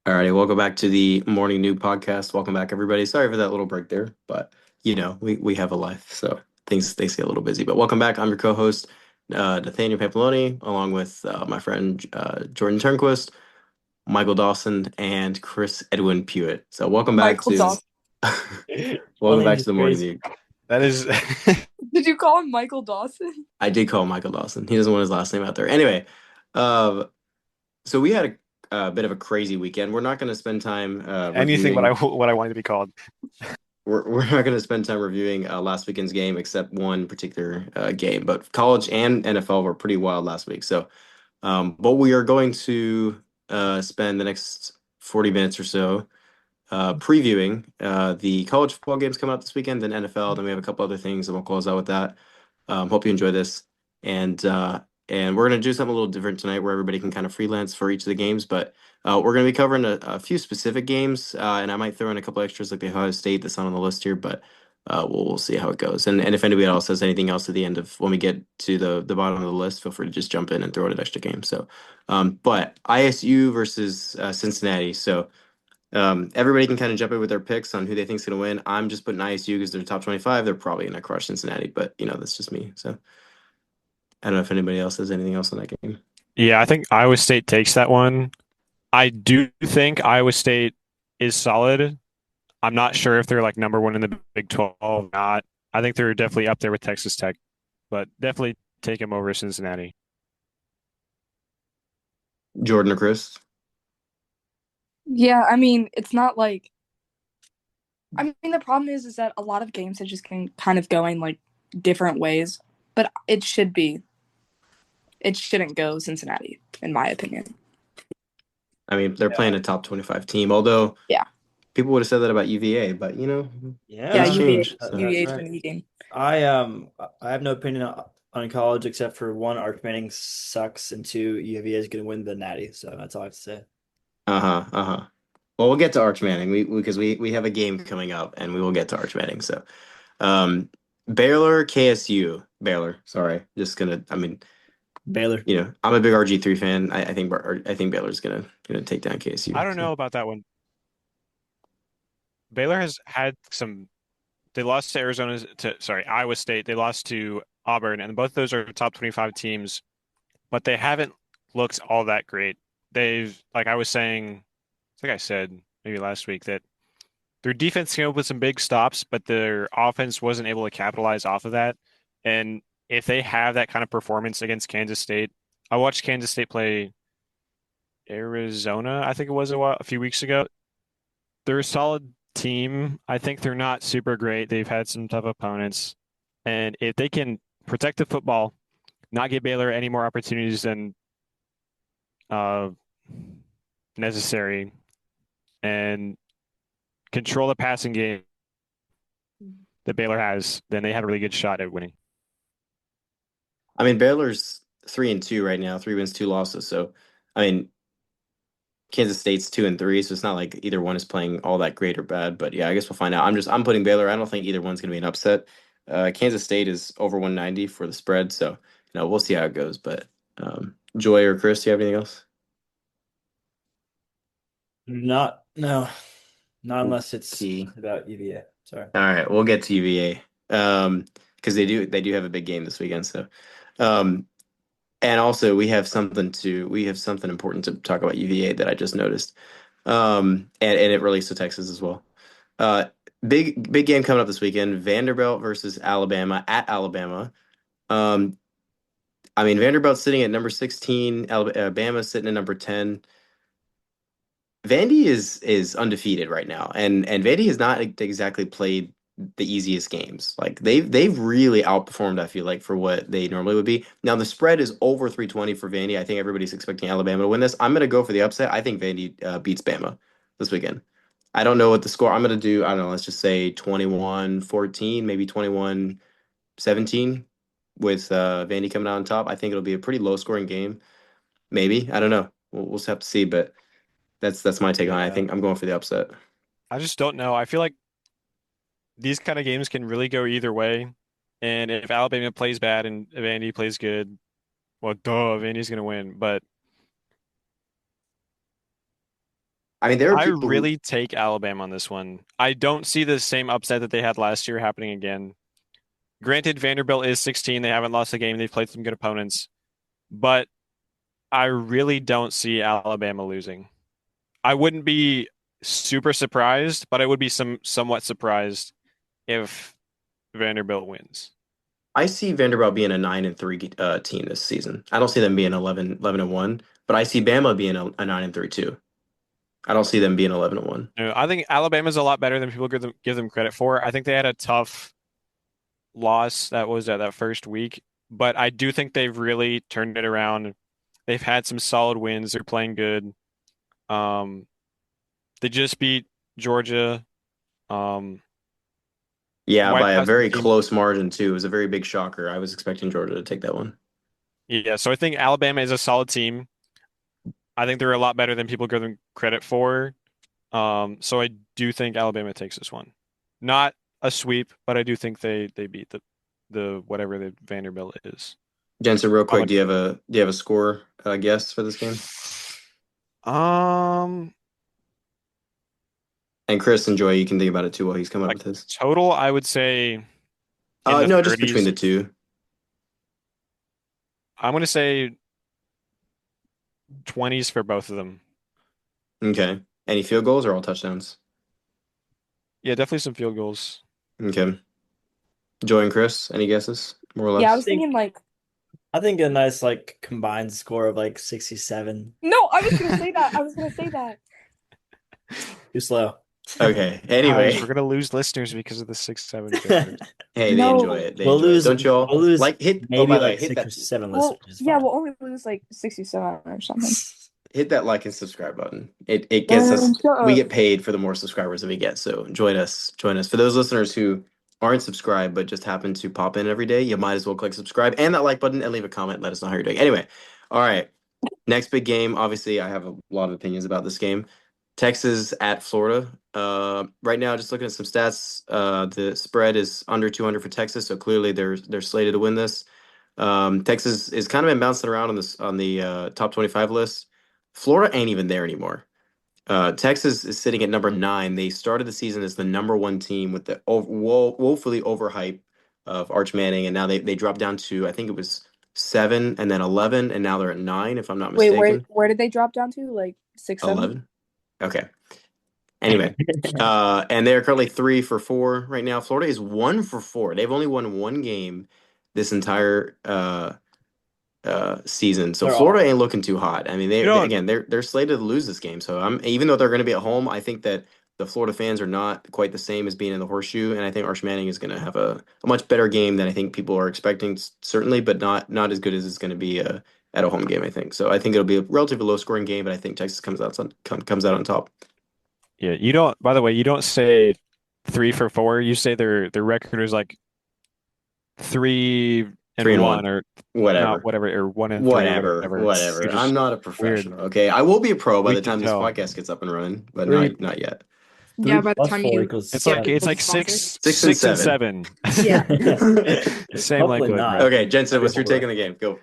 Alrighty, welcome back to the Morning New Podcast. Welcome back, everybody. Sorry for that little break there, but we have a life, so things get a little busy. But welcome back. I'm your co-host, Nathaniel Pampaloni, along with my friend Jordan Turnquist, Michael Dawson, and Chris Edwin Pewitt. So welcome back Michael to Dawson. Full welcome back names to is the Morning crazy. New. That is Did you call him Michael Dawson? I did call Michael Dawson. He doesn't want his last name out there. Anyway, uh, so we had a bit of a crazy weekend. We're not going to spend time anything what I reviewing. what I wanted to be called. We're not going to spend time reviewing last weekend's game except one particular game, but college and NFL were pretty wild last week. But we are going to spend the next 40 minutes or so previewing the college football games coming out this weekend, then NFL, then we have a couple other things, and we'll close out with that. Hope you enjoy this, and uh, and we're gonna do something a little different tonight, where everybody can kind of freelance for each of the games, but we're gonna be covering a few specific games, and I might throw in a couple extras like the Ohio State that's not on the list here, but we'll see how it goes. And if anybody else has anything else at the end of when we get to the bottom of the list, feel free to just jump in and throw in an extra game. But ISU versus Cincinnati, so. Everybody can kind of jump in with their picks on who they think's going to win. I'm just putting ISU because they're top 25. They're probably going to crush Cincinnati, but that's just me. So I don't know if anybody else has anything else on that game. Yeah, I think Iowa State takes that one. I do think Iowa State is solid. I'm not sure if they're like number one in the Big 12 or not. I think they're definitely up there with Texas Tech, but definitely take them over Cincinnati. Jordan or Chris? Yeah, it's not like the problem is that a lot of games that just can kind of go in like different ways, but it shouldn't go Cincinnati, in my opinion. I mean, they're playing a top 25 team, although Yeah. people would have said that about UVA, but Yeah, things Yeah, change. that, So that's UVA's right. been eating. I have no opinion on college except for one, Arch Manning sucks, and two, UVA is going to win the Natty. So that's all I have to say. uh-huh. Well, we'll get to Arch Manning because we have a game coming up, and we will get to Arch Manning. So um, Baylor, KSU, Baylor. Sorry, just gonna. I mean, Baylor. I'm a big RG3 fan. I think Baylor's gonna take down KSU. I don't So know about that one. Baylor has had some. They lost to Iowa State. They lost to Auburn, and both those are top 25 teams, but they haven't looked all that great. Like I was saying, I think I said maybe last week that their defense came up with some big stops, but their offense wasn't able to capitalize off of that. And if they have that kind of performance against Kansas State, I watched Kansas State play Arizona, I think it was a few weeks ago. They're a solid team. I think they're not super great. They've had some tough opponents. And if they can protect the football, not give Baylor any more opportunities than uh, necessary, and control the passing game that Baylor has, then they have a really good shot at winning. I mean, Baylor's 3-2 right now, 3 wins, 2 losses. So I mean, Kansas State's 2-3, so it's not like either one is playing all that great or bad. But yeah, I guess we'll find out. I'm putting Baylor. I don't think either one's gonna be an upset. Kansas State is over 190 for the spread, so we'll see how it goes. But Joy or Chris, do you have anything else? Not no, not unless it's Key. about UVA. Sorry. All right, we'll get to UVA. Because they do have a big game this weekend. So, um, and also we have something important to talk about UVA that I just noticed. And it relates to Texas as well. Uh, big game coming up this weekend. Vanderbilt versus Alabama at Alabama. Um, I mean Vanderbilt's sitting at number 16. Alabama's sitting at number 10. Vandy is undefeated right now, and Vandy has not exactly played the easiest games. Like they've really outperformed, I feel like, for what they normally would be. Now the spread is over 320 for Vandy. I think everybody's expecting Alabama to win this. I'm gonna go for the upset. I think Vandy beats Bama this weekend. I don't know what the score. I'm gonna do. I don't know. Let's just say 21-14, maybe 21-17, with Vandy coming out on top. I think it'll be a pretty low scoring game. Maybe I don't know. We'll just have to see, but. That's my take on it. I Yeah. think I'm going for the upset. I just don't know. I feel like these kind of games can really go either way. And if Alabama plays bad and Vandy plays good, well, duh, Vandy's going to win. But I mean, there are I people who really take Alabama on this one. I don't see the same upset that they had last year happening again. Granted, Vanderbilt is 16. They haven't lost a game. They've played some good opponents, but I really don't see Alabama losing. I wouldn't be super surprised, but I would be somewhat surprised if Vanderbilt wins. I see Vanderbilt being a 9-3 team this season. I don't see them being 11-1, but I see Bama being a 9-3 too. I don't see them being 11-1. You know, I think Alabama's a lot better than people give them credit for. I think they had a tough loss that was that first week, but I do think they've really turned it around. They've had some solid wins. They're playing good. Um, they just beat Georgia. Um, Yeah, by wiped a out some very teams. close margin too. It was a very big shocker. I was expecting Georgia to take that one. Yeah, so I think Alabama is a solid team. I think they're a lot better than people give them credit for. So I do think Alabama takes this one. Not a sweep, but I do think they beat the whatever the Vanderbilt is. Jensen, real How quick, about you? do you have a score guess for this game? Um, And Chris and Joy, you can think about it too while he's coming up like with his. total, I would say in the No, just between 30s. the two. I'm gonna say 20s for both of them. Okay. Any field goals or all touchdowns? Yeah, definitely some field goals. Okay. Joy and Chris, any guesses? More or Yeah, I less? was thinking think like I think a nice like combined score of like 67. no, I was gonna say that. I was gonna say that. Too slow. Okay. Guys, Anyway, we're gonna lose listeners because of the 6-7 difference. hey, they enjoy No. it. They We'll enjoy it. lose Don't you all? we'll lose Like hit, oh, by maybe the way, like hit six that or seven Well, listeners. It's yeah, fine. we'll only lose like 67 or something. hit that like and subscribe button. It gets Man, us shut we up. get paid for the more subscribers that we get. So join us. Join us. For those listeners who aren't subscribed but just happen to pop in every day, you might as well click subscribe and that like button and leave a comment. Let us know how you're doing. Anyway, all right. Next big game. Obviously, I have a lot of opinions about this game. Texas at Florida. Right now, just looking at some stats, the spread is under 200 for Texas, so clearly they're slated to win this. Texas is kind of been bouncing around on the top 25 list. Florida ain't even there anymore. Texas is sitting at number 9. They started the season as the number 1 team with the woefully overhype of Arch Manning, and now they dropped down to I think it was 7 and then 11, and now they're at 9 if I'm not Wait, where mistaken. where did they drop down to? Like 6, 7? 11. Okay. Anyway, and they're currently 3 for 4 right now. Florida is 1 for 4. They've only won one game this entire season. So They're Florida awful. ain't looking too hot. I mean, You they don't. again they're slated to lose this game. So I'm even though they're going to be at home, I think that the Florida fans are not quite the same as being in the horseshoe, and I think Arch Manning is going to have a much better game than I think people are expecting, certainly, but not as good as it's going to be at a home game. I think so. I think it'll be a relatively low scoring game, but I think Texas comes out on top. Yeah, you don't. By the way, you don't say 3 for 4. You say their record is like three Three and and one one. or not Whatever. whatever or 1-3 or Whatever. whatever. You're Whatever. I'm just not a weird. professional. Okay. I will be a pro by We the can time this tell. podcast gets up and running, but Three not yet. Yeah, three by the plus time four you equals It's get like seven. it's people like sponsored. six 6 and 7. 6 and 7. Yeah. Same Hopefully likelihood, not. bro. Okay, Jensen, That'd what's be your take on horrible. the game? Go.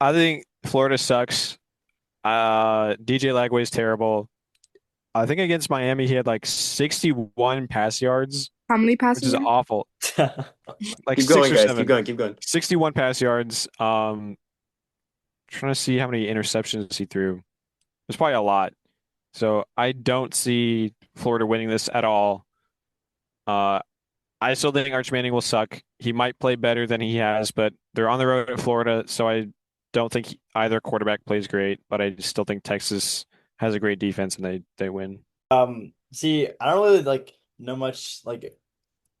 I think Florida sucks. DJ Lagway's terrible. I think against Miami he had like 61 pass yards, How many which passing is yards? awful. Like Keep six going, or guys. Keep seven. going. Keep going. 61 pass yards. Trying to see how many interceptions he threw. It's probably a lot. So I don't see Florida winning this at all. Uh, I still think Arch Manning will suck. He might play better than he has, but they're on the road at Florida, so I don't think either quarterback plays great. But I still think Texas has a great defense and they win. See, I don't really like know much like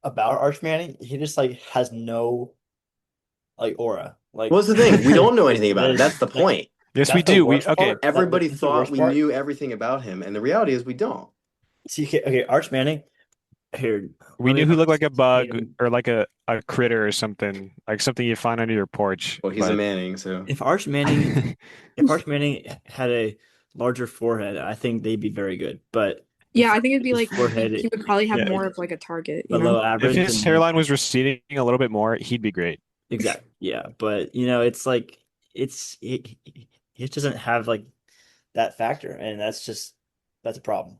about Arch Manning. He just like has no like aura. What's Like the thing? We don't know anything about him. there's That's the like point. Yes, we that's the do. We worst okay. part. Everybody That's the thought worst we part. knew everything about him, and the reality is we don't. See, okay, Arch Manning. Here, We let me knew he looked like a paint bug him. or like a critter or something, like something you find under your porch. Well, he's a But Manning, so If Arch Manning, if Arch Manning had a larger forehead, I think they'd be very good. But the Yeah, I fact think it'd that be his like he forehead would probably have yeah, more of like a target, you know? below if average, his then hairline was receding a little bit more, he'd be great. exactly, yeah. But it's like it's it just doesn't have like that factor, and that's just that's a problem.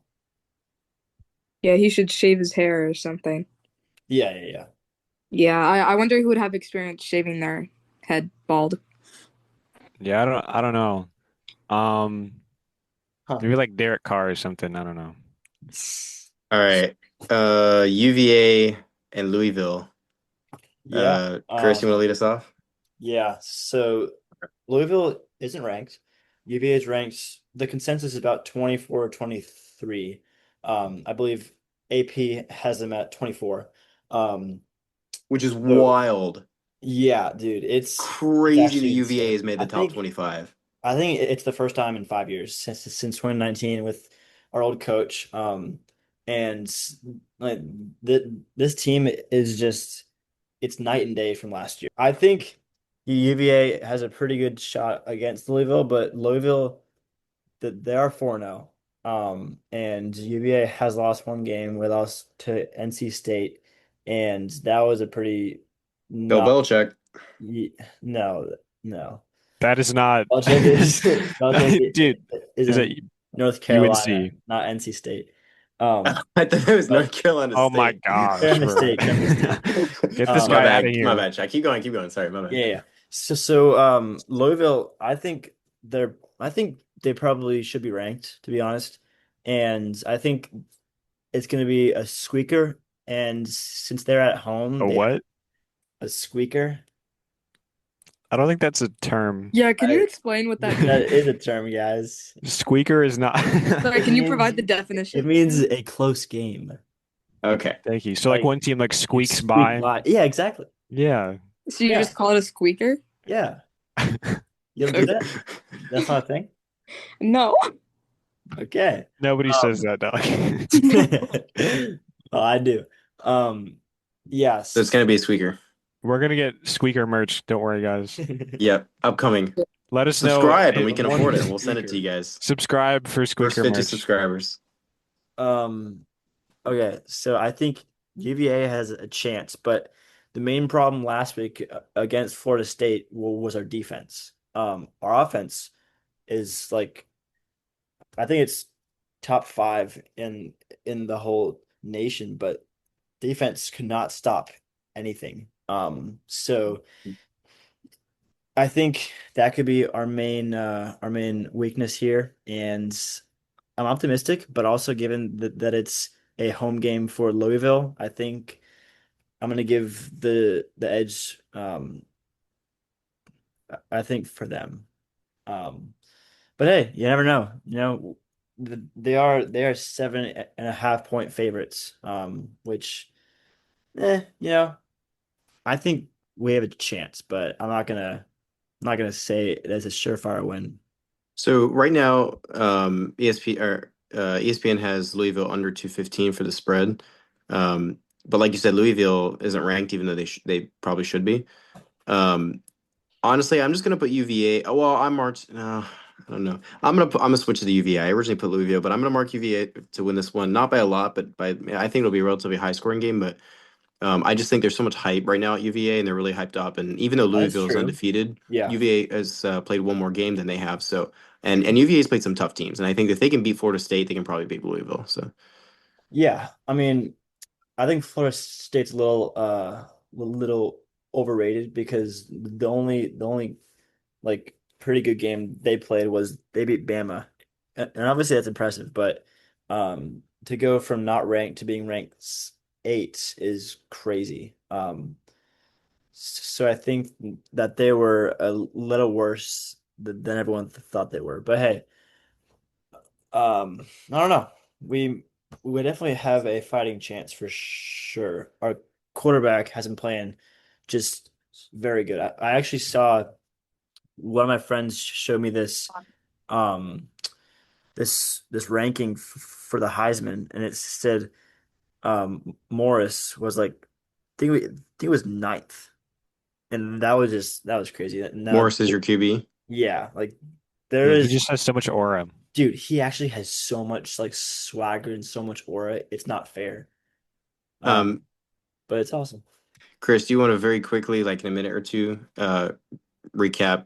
Yeah, he should shave his hair or something. Yeah, yeah, yeah. Yeah, I wonder who would have experience shaving their head bald. Yeah, I don't know. Um, Huh. maybe like Derek Carr or something. I don't know. All right. UVA and Louisville. Yeah. Chris, you want to lead us off? Yeah. So Louisville isn't ranked. UVA is ranked. The consensus is about 24 or 23. I believe AP has them at 24. Um, Which is so wild. yeah, dude, it's Crazy that actually UVA insane. has made the top 25. I think it's the first time in 5 years since 2019 with our old coach. And like this team is just it's night and day from last year. I think UVA has a pretty good shot against Louisville, but Louisville they are 4-0. And UVA has lost one game. We lost to NC State, and that was a pretty Bill not Belichick. no, no. That is not, Belichick is dude. is Is that in North Carolina, UNC? not NC State. Um, I thought it was but North Carolina Oh my State. gosh, fair bro. mistake, fair mistake. Get this My guy out of bad. My here. bad, Shaq. Keep going. Keep going. Sorry, my bad. Yeah, yeah. So Louisville, I think they probably should be ranked, to be honest. And I think it's going to be a squeaker. And since they're at home, A they have what? a squeaker. I don't think that's a term. Yeah, can you I, explain what that that is means? a term, guys. Squeaker is not. Sorry, It can you means provide the it definition? means a close game. Okay. Thank you. So like Like one team like you squeaks squeak by. by. Yeah, exactly. Yeah. So you Yeah, just call it a squeaker? yeah. You ever do that? That's not a thing? No. Okay. Nobody says Um, that, dog. well, I do. Um, So it's yes. gonna be a squeaker. We're gonna get squeaker merch. Don't worry, guys. Yep. Upcoming. Let us know Subscribe and if we can One afford it and we'll send it to squeaker. you guys. subscribe for First squeaker 50 merch. subscribers. Um, okay, so I think UVA has a chance, but the main problem last week against Florida State was our defense. Our offense is like I think it's top five in the whole nation, but defense could not stop anything. So I think that could be our main weakness here, and I'm optimistic, but also given that it's a home game for Louisville, I think I'm gonna give the edge. I think for them. Um, but hey, you never know. They are 7.5 point favorites. Which I think we have a chance, but I'm not gonna say it as a surefire win. So right now, ESPN has Louisville under 215 for the spread. But like you said, Louisville isn't ranked, even though they probably should be. Um, Honestly, I'm just gonna put UVA. Oh, well, I'm marked. No, I don't know. I'm gonna switch to the UVA. I originally put Louisville, but I'm gonna mark UVA to win this one, not by a lot, but by I think it'll be a relatively high scoring game. But I just think there's so much hype right now at UVA, and they're really hyped up. And even though That's Louisville is true. undefeated, Yeah. UVA has played one more game than they have. So, and UVA's played some tough teams, and I think if they can beat Florida State, they can probably beat Louisville. So, Yeah. I mean, I think Florida State's a little overrated because the only like pretty good game they played was they beat Bama. And obviously that's impressive, but to go from not ranked to being ranked eight is crazy. So I think that they were a little worse than everyone thought they were. But hey, I don't know. We definitely have a fighting chance for sure. Our quarterback has been playing just very good. I actually saw one of my friends showed me um this ranking for the Heisman, and it said Morris was like think it was ninth, and that was crazy. And that Morris is your QB. yeah, like there Yeah, he is just has so much aura. dude, he actually has so much like swagger and so much aura. It's not fair. Um, Um, but it's awesome. Chris, do you want to very quickly, like in a minute or two, recap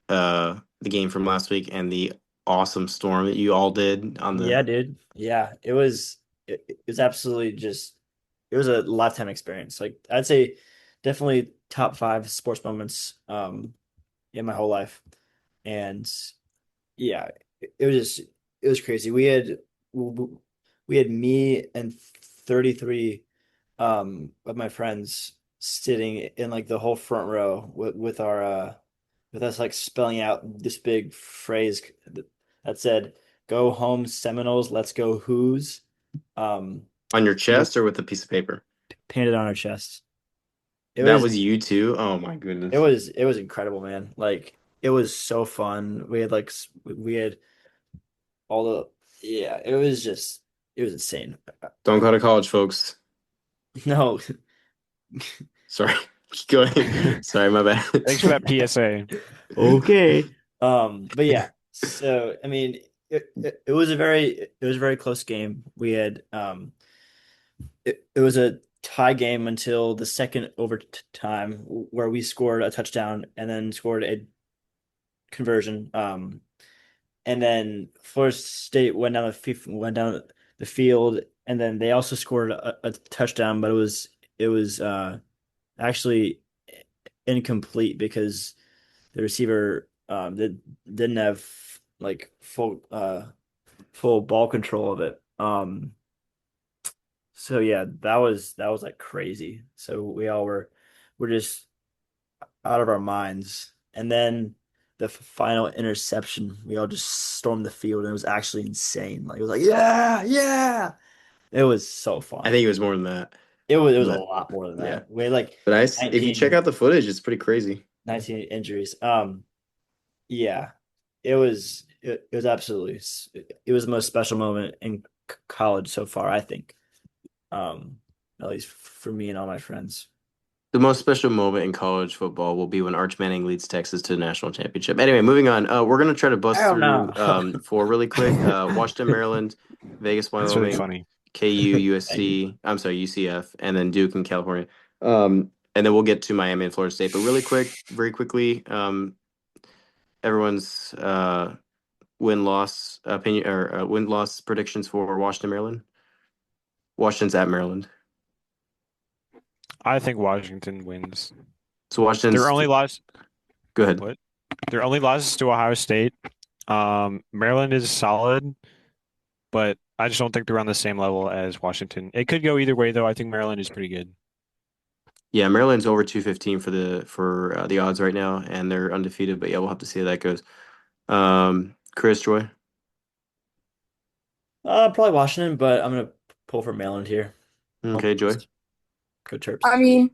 the game from last week and the awesome storm that you all did on Yeah, the. dude. Yeah, it was absolutely just it was a lifetime experience. Like I'd say definitely top five sports moments in my whole life. And yeah, it was just it was crazy. We had me and 33 of my friends sitting in like the whole front row with our with us like spelling out this big phrase that said "Go home Seminoles, let's go Who's." Um, On your it chest or with a piece of paper? painted on our chests. It That was was you too? Oh my goodness. it was incredible, man. Like it was so fun. We had like we had all the yeah. It was just it was insane. Don't go to college, folks. No. Sorry. Go ahead. Sorry, my Thanks for that bad. PSA. Okay. But yeah, so I mean, it was it was a very close game. We had it was a tie game until the second overtime where we scored a touchdown and then scored a conversion. And then Florida State went down the field, and then they also scored a touchdown, but it was actually incomplete because the receiver didn't have like full ball control of it. So yeah, that was like crazy. So we all were just out of our minds. And then the final interception, we all just stormed the field, and it was actually insane. Like it was like, yeah, yeah. It was so I fun. think it was more than that. It was a But lot more than yeah. that. We had like But if you check 19, out the footage, it's pretty crazy. 19 injuries. Yeah, it was absolutely it was the most special moment in college so far, I think. At least for me and all my friends. The most special moment in college football will be when Arch Manning leads Texas to the national championship. Anyway, moving on. We're gonna try to I bust don't know. through four really quick. Washington, Maryland, Vegas, That's really Wyoming, funny. KU, Thank you. USC. I'm sorry, UCF, and then Duke in California. And then we'll get to Miami and Florida State. But really quick, very quickly, everyone's win loss opinion or win loss predictions for Washington, Maryland. Washington's at Maryland, I think Washington wins. so Their Washington's. only loss, Go ahead. what? Their only loss is to Ohio State. Maryland is solid, but I just don't think they're on the same level as Washington. It could go either way, though. I think Maryland is pretty good. Yeah, Maryland's over 215 for the odds right now, and they're undefeated. But yeah, we'll have to see how that goes. Chris Joy. Probably Washington, but I'm gonna pull for Maryland here. Home Okay, Joy. first. Go Terps. I mean,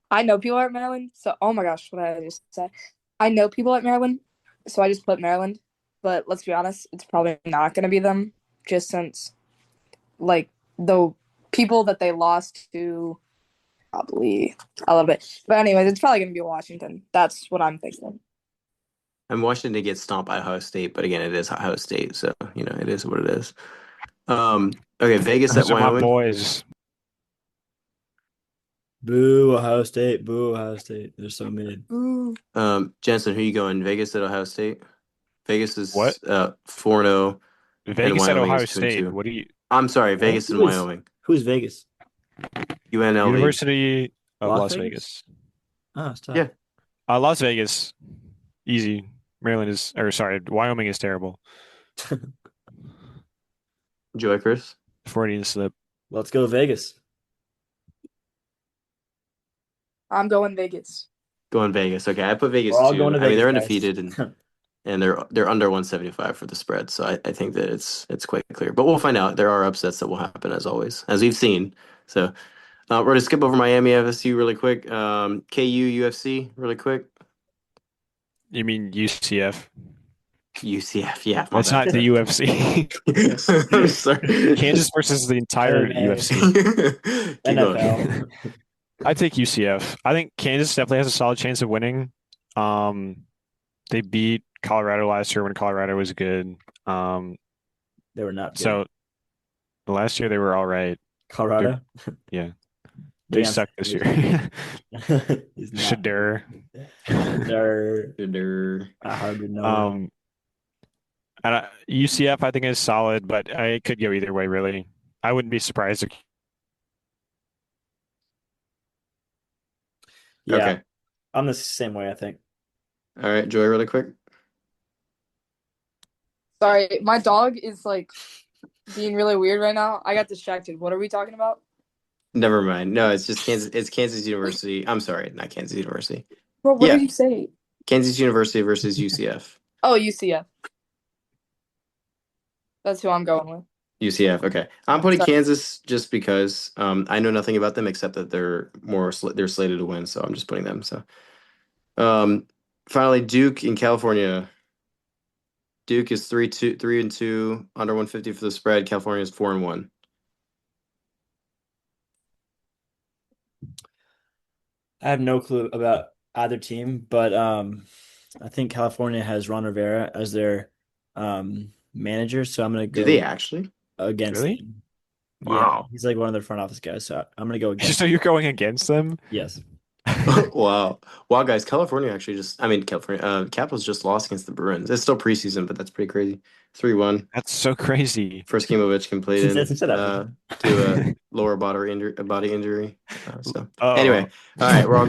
I know people at Maryland, so oh my gosh, what did I just say? I know people at Maryland, so I just put Maryland. But let's be honest, it's probably not going to be them, just since like the people that they lost to probably a little bit. But anyways, it's probably going to be Washington. That's what I'm thinking. I'm Washington to get stomped by Ohio State, but again, it is Ohio State, so it is what it is. Okay, Vegas at Those are my Wyoming. boys. Boo, Ohio State. Boo, Ohio State. They're so mid. Ooh. Jensen, who you going? Vegas at Ohio State. Vegas What? is 4-0, and Vegas at Wyoming Ohio is 2 and State. 2. What do you? I'm sorry, Vegas and Wyoming. Who's Vegas? UNLV. University of Las Las Vegas? Vegas. Oh, it's tough. Yeah. Las Vegas, easy. Maryland is, or sorry, Wyoming is terrible. Joy, Chris. Freudian slip. Let's go Vegas. I'm going Vegas. Going Vegas. Okay, I put We're Vegas all going too. to I mean, Vegas, they're guys. undefeated and they're under 175 for the spread. So I think that it's quite clear. But we'll find out. There are upsets that will happen as always, as we've seen. So we're gonna skip over Miami FSU really quick. KU UFC really quick. You mean UCF? UCF, yeah, my That's not bad. the UFC. I'm sorry. Kansas versus the entire MMA. UFC. Keep NFL. going. I take UCF. I think Kansas definitely has a solid chance of winning. They beat Colorado last year when Colorado was good. They were not good. So last year they were all right. Colorado. Yeah, they Damn, suck this year. he's not. Shadur. They're They're- I hardly know. Um, UCF I think is solid, but it could go either way, really. I wouldn't be surprised if Yeah, Okay. I'm the same way, I think. All right, Joy, really quick. Sorry, my dog is like being really weird right now. I got distracted. What are we talking about? Never mind. No, it's just Kansas. It's Kansas University. I'm sorry, not Kansas University. Bro, what did Yeah, you say? Kansas University versus UCF. Oh, UCF. That's who I'm going with. UCF. Okay, I'm putting Sorry. Kansas just because I know nothing about them except that they're slated to win, so I'm just putting them. So um, finally, Duke in California. Duke is 3-2 under 150 for the spread. California is 4-1. I have no clue about either team, but I think California has Ron Rivera as their manager, so I'm gonna Do they go actually? against really. them. Yeah, Wow. he's like one of their front office guys, so I'm gonna go against. So you're going against them? Yes. Wow. Wow, guys, California actually just, I mean, California, Capitals just lost against the Bruins. It's still preseason, but that's pretty crazy. 3-1. That's so crazy. First game Ovechkin played Since in said that. to a lower body injury. So Oh, anyway, all right, we're all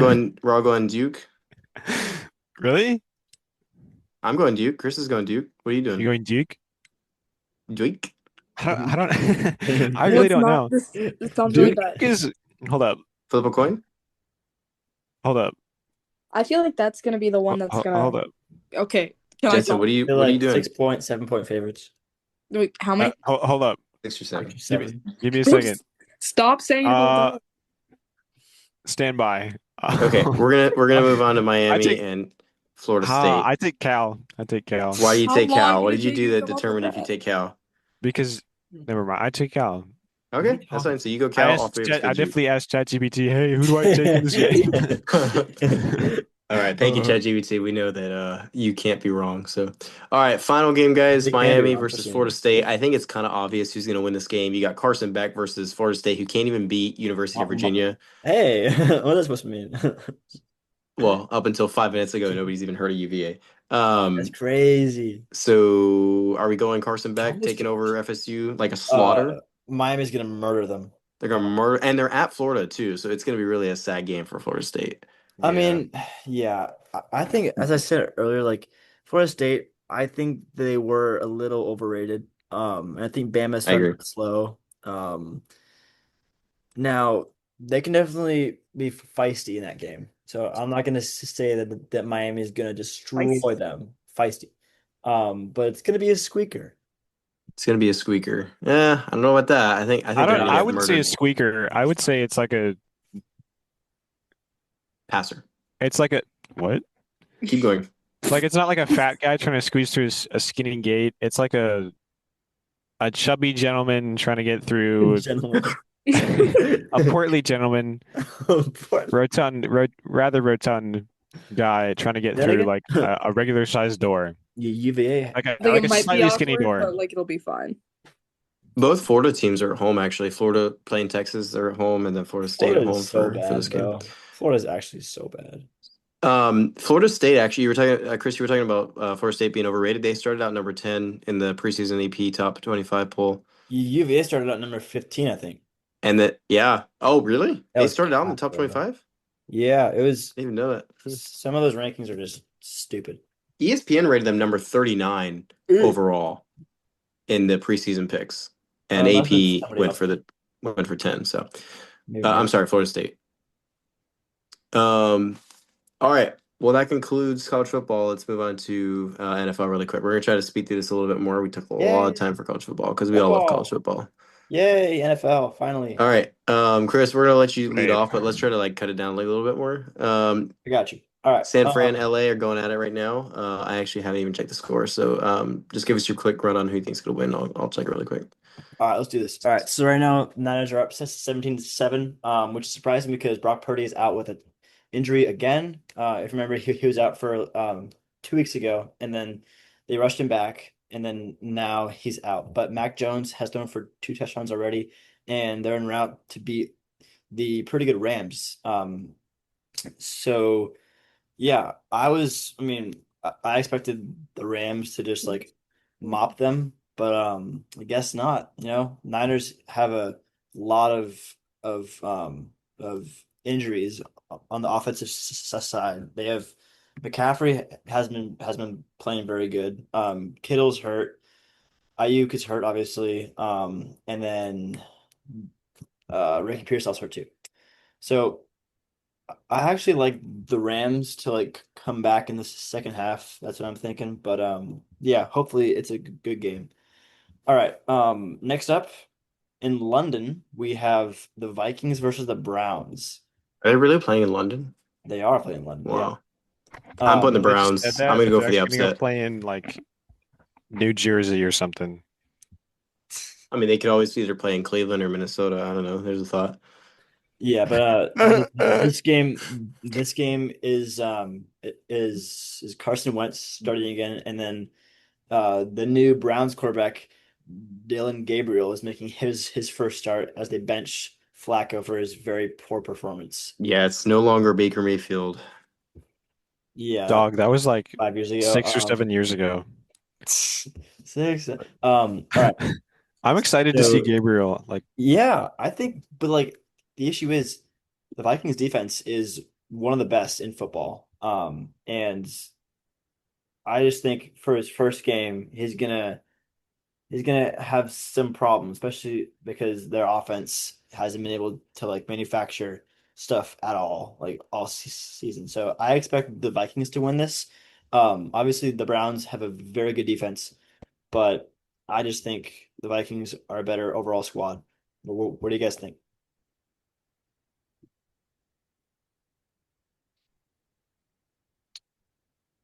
going Duke. really? I'm going Duke. Chris is going Duke. What are you You doing? going Duke? Duke? I don't, I really Let's don't not. know. This sounds really Duke bad. is, hold up, Flip a coin? hold up, I feel like that's gonna be the one that's hold gonna. up. Okay, can I Jensen, talk? They're what are you like doing? 6 point, 7 point favorites. Wait, how many? Hold up. 6 or 7. 7. Give me a Bro, second. stop saying hold Uh, up. stand by. Okay, we're gonna move on to I Miami take, and Florida State. I take Cal. I take Cal Why do you How take long Cal? did What it did you take do you to that come up with determined if you that? take Cal? because never mind. I take Cal. What are Okay, you that's talking fine. So you go I Cal, all asked, three of us go I Duke. definitely asked ChatGPT, hey, who do I take in this game? All right, thank you, ChatGPT. We know that you can't be wrong. So, all right, final game, guys. They can be Miami wrong, versus trust Florida me. State. I think it's kind of obvious who's going to win this game. You got Carson Beck versus Florida State, who can't even beat University of Virginia. Hey, what is supposed to mean? Well, up until 5 minutes ago, nobody's even heard of UVA. That's crazy. So are we going Carson Beck Thomas, taking over FSU like a slaughter? Miami's gonna murder them. They're gonna murder, and they're at Florida too, so it's gonna be really a sad game for Florida State. I Yeah. mean, yeah, I think as I said earlier, like Florida State, I think they were a little overrated. And I think Bama I started agree. out slow. Now they can definitely be feisty in that game. So I'm not gonna say that Miami is gonna destroy them, feisty. But it's gonna be a squeaker. It's gonna be a squeaker. Yeah, I don't know about that. I think they're gonna I get wouldn't say a murdered. squeaker. I would say Passer. it's like a, what? Keep going. Like it's not like a fat guy trying to squeeze through a skinny gate. It's like a chubby gentleman trying to get through Gentlemen. a portly gentleman, rather rotund guy trying to get Then through again, like a regular sized door, UVA. like a I think like it a might be slightly skinny awkward, door. but like it'll be fine. Both Florida teams are at home actually. Florida playing Texas, they're at home, and then Florida State at Florida is home so for this bad, game. bro. Florida is actually so bad. Florida State actually, you were talking, Chris, you were talking about Florida State being overrated. They started out number 10 in the preseason AP top 25 poll, UVA started out number 15, I think. and that yeah. Oh, really? That They was started out in the cap, top bro. 25? Yeah, it was. Didn't even know that. Some of those rankings are just stupid. ESPN rated them number 39 Ugh. overall in the preseason picks, and Must have been AP somebody else. went for 10. So Maybe I'm me. sorry, Florida State. Um, all right. Well, that concludes college football. Let's move on to NFL really quick. We're gonna try to speed through this a little bit more. We took a lot of Yay, time for college football because we all love college football. football. Yay, NFL, finally. All right, Chris, we're gonna let you lead Wait, off, but let's try to like cut it down like, a little bit more. I got you. All right. San Fran, LA are going at it right now. I actually haven't even checked the score, so just give us your quick run on who you think's gonna win. I'll check it really quick. All right, let's do this. All right, so right now Niners are up 17-7, which is surprising because Brock Purdy is out with an injury again. If you remember, he was out for 2 weeks ago, and then they rushed him back, and then now he's out. But Mac Jones has thrown for 2 touchdowns already, and they're en route to beat the pretty good Rams. So yeah, I mean, I expected the Rams to just like mop them, but I guess not. Niners have a lot of injuries on the offensive side. They have McCaffrey has been playing very good. Kittle's hurt. Ayuk is hurt, obviously. And then Ricky Pearsall's hurt too. So I actually like the Rams to like come back in the second half. That's what I'm thinking. But yeah, hopefully it's a good game. All right. Next up in London, we have the Vikings versus the Browns. Are they really playing in London? They are playing in London, yeah. Wow. I'm putting the They just said Browns. I'm that gonna if go they're for the actually gonna go upset. play in like New Jersey or something. I mean, they could always either play in Cleveland or Minnesota. I don't know. There's a thought. Yeah, but this game is Carson Wentz starting again, and then the new Browns quarterback Dylan Gabriel is making his first start as they bench Flacco for his very poor performance. Yeah, it's no longer Baker Mayfield. Yeah, Dog, that was like 5 years ago. 6 or 7 years ago. Six. All right. I'm excited to see So Gabriel. Like, yeah, I think, but like the issue is the Vikings defense is one of the best in football. And I just think for his first game, he's gonna have some problems, especially because their offense hasn't been able to like manufacture stuff at all, like all season. So I expect the Vikings to win this. Obviously the Browns have a very good defense, but I just think the Vikings are a better overall squad. What do you guys think?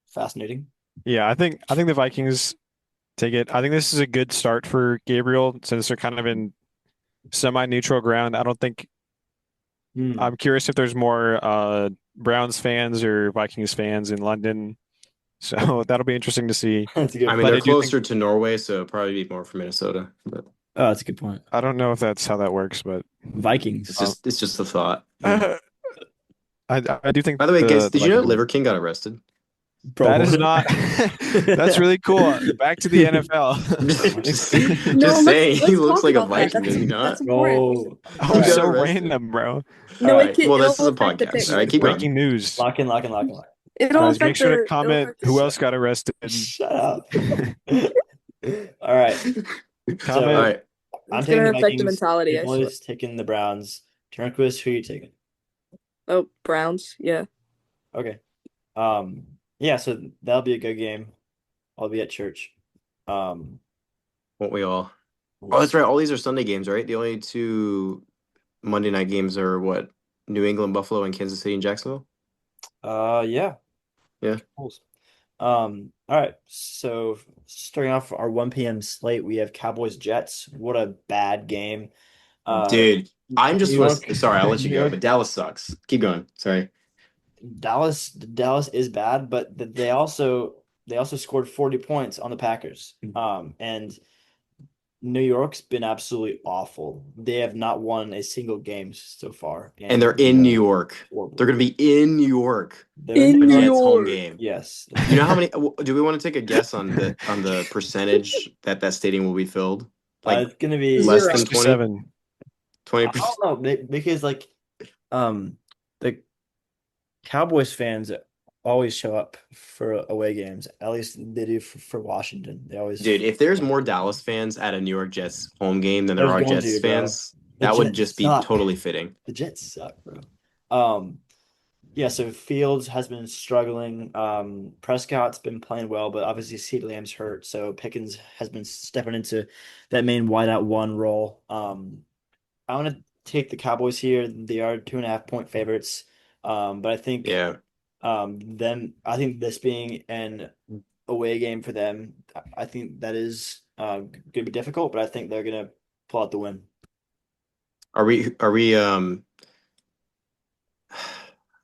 Fascinating. yeah, I think the Vikings take it. I think this is a good start for Gabriel since they're kind of in semi-neutral ground. I don't think Hmm. I'm curious if there's more Browns fans or Vikings fans in London. So that'll be interesting to see. That's a I good mean, But they're I do think closer to Norway, so it'll probably be more for Minnesota. But Oh, that's a good point. I don't know if that's how that works, but it's Vikings. um, just it's just a thought. Hmm. I do think By the way, guys, the did you know Vikings win. Liver King got arrested? Bro, That is what? not that's really cool. Back to the NFL. Just, No, just saying, he let's looks talk like a about that. Viking, does he That's not? important. Bro. All Oh, He right. got so arrested. random, bro. All No, right. Well, this is it'll a affect the podcast. pick. All right, keep going. Breaking news. Lock in, lock in, lock in, lock It'll Guys, make affect sure to it'll comment affect the who show. else got arrested. in. Shut up. All right. All Comment. So right. I'm It's taking gonna the affect the Vikings. mentality, Your I swear. boys taking the Browns. Turnquist, who are you taking? Oh, Browns, yeah. Okay. Um, yeah, so that'll be a good game. I'll be at church. Um, Won't we all? Oh, that's right. All these are Sunday games, right? The only two Monday night games are what? New England, Buffalo, and Kansas City and Jacksonville? yeah. Yeah. Bulls. All right. So starting off our 1 p.m. slate, we have Cowboys Jets. What a bad game. Uh, Dude, I'm New just York, was sorry, I'll let you New go, but York, Dallas sucks. Keep going. Sorry. Dallas is bad, but they also scored 40 points on the Packers. And New York's been absolutely awful. They have not won a single game so far, And and they're in New York. horrible. They're gonna be in New York. They're in In A New New York. Jets home York. game. Yes. You know how many do we want to take a guess on the percentage that stadium will be filled? Like It's gonna be. less Zero. than 20? 67. I 20%. don't know because like the Cowboys fans always show up for away games. At least they do for Washington. They Dude, always. if there's more Dallas fans at a New York Jets home game than there There's are going Jets to, bro. fans, The that would Jets just be suck. totally fitting. The Jets suck, bro. Um, yeah, so Fields has been struggling. Prescott's been playing well, but obviously CeeDee Lamb's hurt, so Pickens has been stepping into that main wideout one role. I want to take the Cowboys here. They are 2.5 point favorites. But I think Yeah. I think this being an away game for them, I think that is gonna be difficult, but I think they're gonna pull out the win. Are we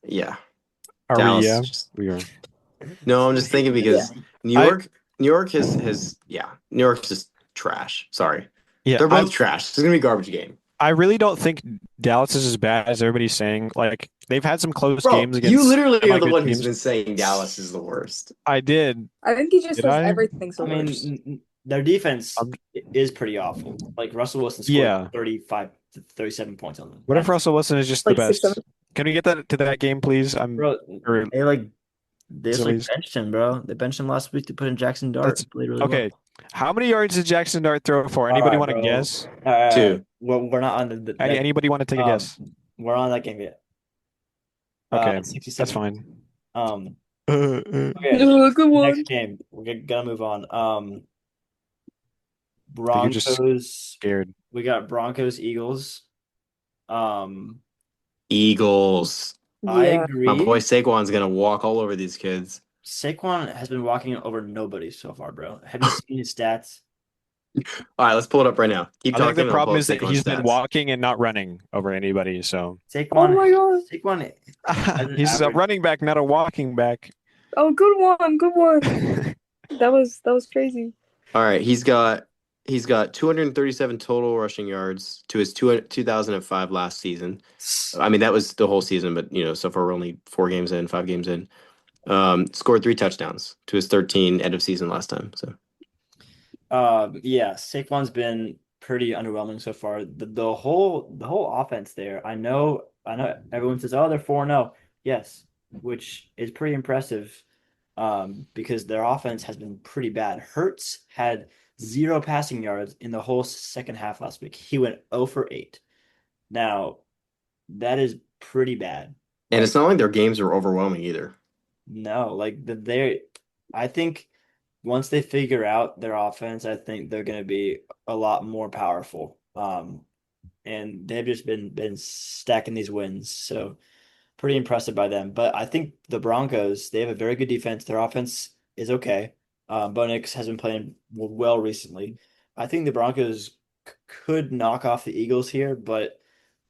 yeah. Are we? Dallas Yeah, just we are. no, I'm just thinking Yeah. because I New York has yeah, New York's just trash. Sorry. yeah, They're I both trash. It's gonna be a garbage game. I really don't think Dallas is as bad as everybody's saying. Like they've had some close Bro, games you against literally are the semi-good one who's teams. been saying Dallas is the worst. I did. I think he just Did says I? everything's the I worst. mean, their defense Um, is pretty awful. Like Russell Wilson scored yeah. 35 to 37 points on them. What if That's Russell Wilson is just the Like 6, 7. best? Can we get that to that game, please? bro. Or They just like Zillies. benched him, bro. They benched him last week to put in Jackson Dart. That's He played really well. okay. How many yards did Jackson Dart throw for? All Anybody right, want to bro. guess? All right, all right. 2. Well, we're not on that. Anybody want to take a guess? We're on that game yet. Okay, that's 67. fine. Um, Uh, okay. Good Next one. game. We're gonna move on. I think you're just Broncos. scared. We got Broncos, Eagles. Um, Eagles. I Yeah. My boy agree. Saquon's gonna walk all over these kids. Saquon has been walking over nobody so far, bro. Have you seen his stats? All right, let's pull it up right now. Keep I think talking, the and I'll pull problem up is that Saquon's he's been stats. walking and not running over anybody. So Oh Saquon, my god. Saquon has an he's a average. running back, not a walking back. Oh, good one. Good one. That was crazy. All right, he's got 237 total rushing yards to his 2005 last season. I mean, that was the whole season, but so far we're only 4 games in, 5 games in. Scored 3 touchdowns to his 13 end of season last time. So Yeah, Saquon's been pretty underwhelming so far. The whole offense there. I know everyone says, "Oh, they're 4-0." Yes, which is pretty impressive. Because their offense has been pretty bad. Hurts had 0 passing yards in the whole second half last week. He went 0 for 8. Now, that is pretty bad. and it's Like, not like their games are overwhelming either. no, like I think once they figure out their offense, I think they're going to be a lot more powerful. And they've just been stacking these wins. So pretty impressive by them. But I think the Broncos, they have a very good defense. Their offense is okay. Bo Nix has been playing well recently. I think the Broncos could knock off the Eagles here, but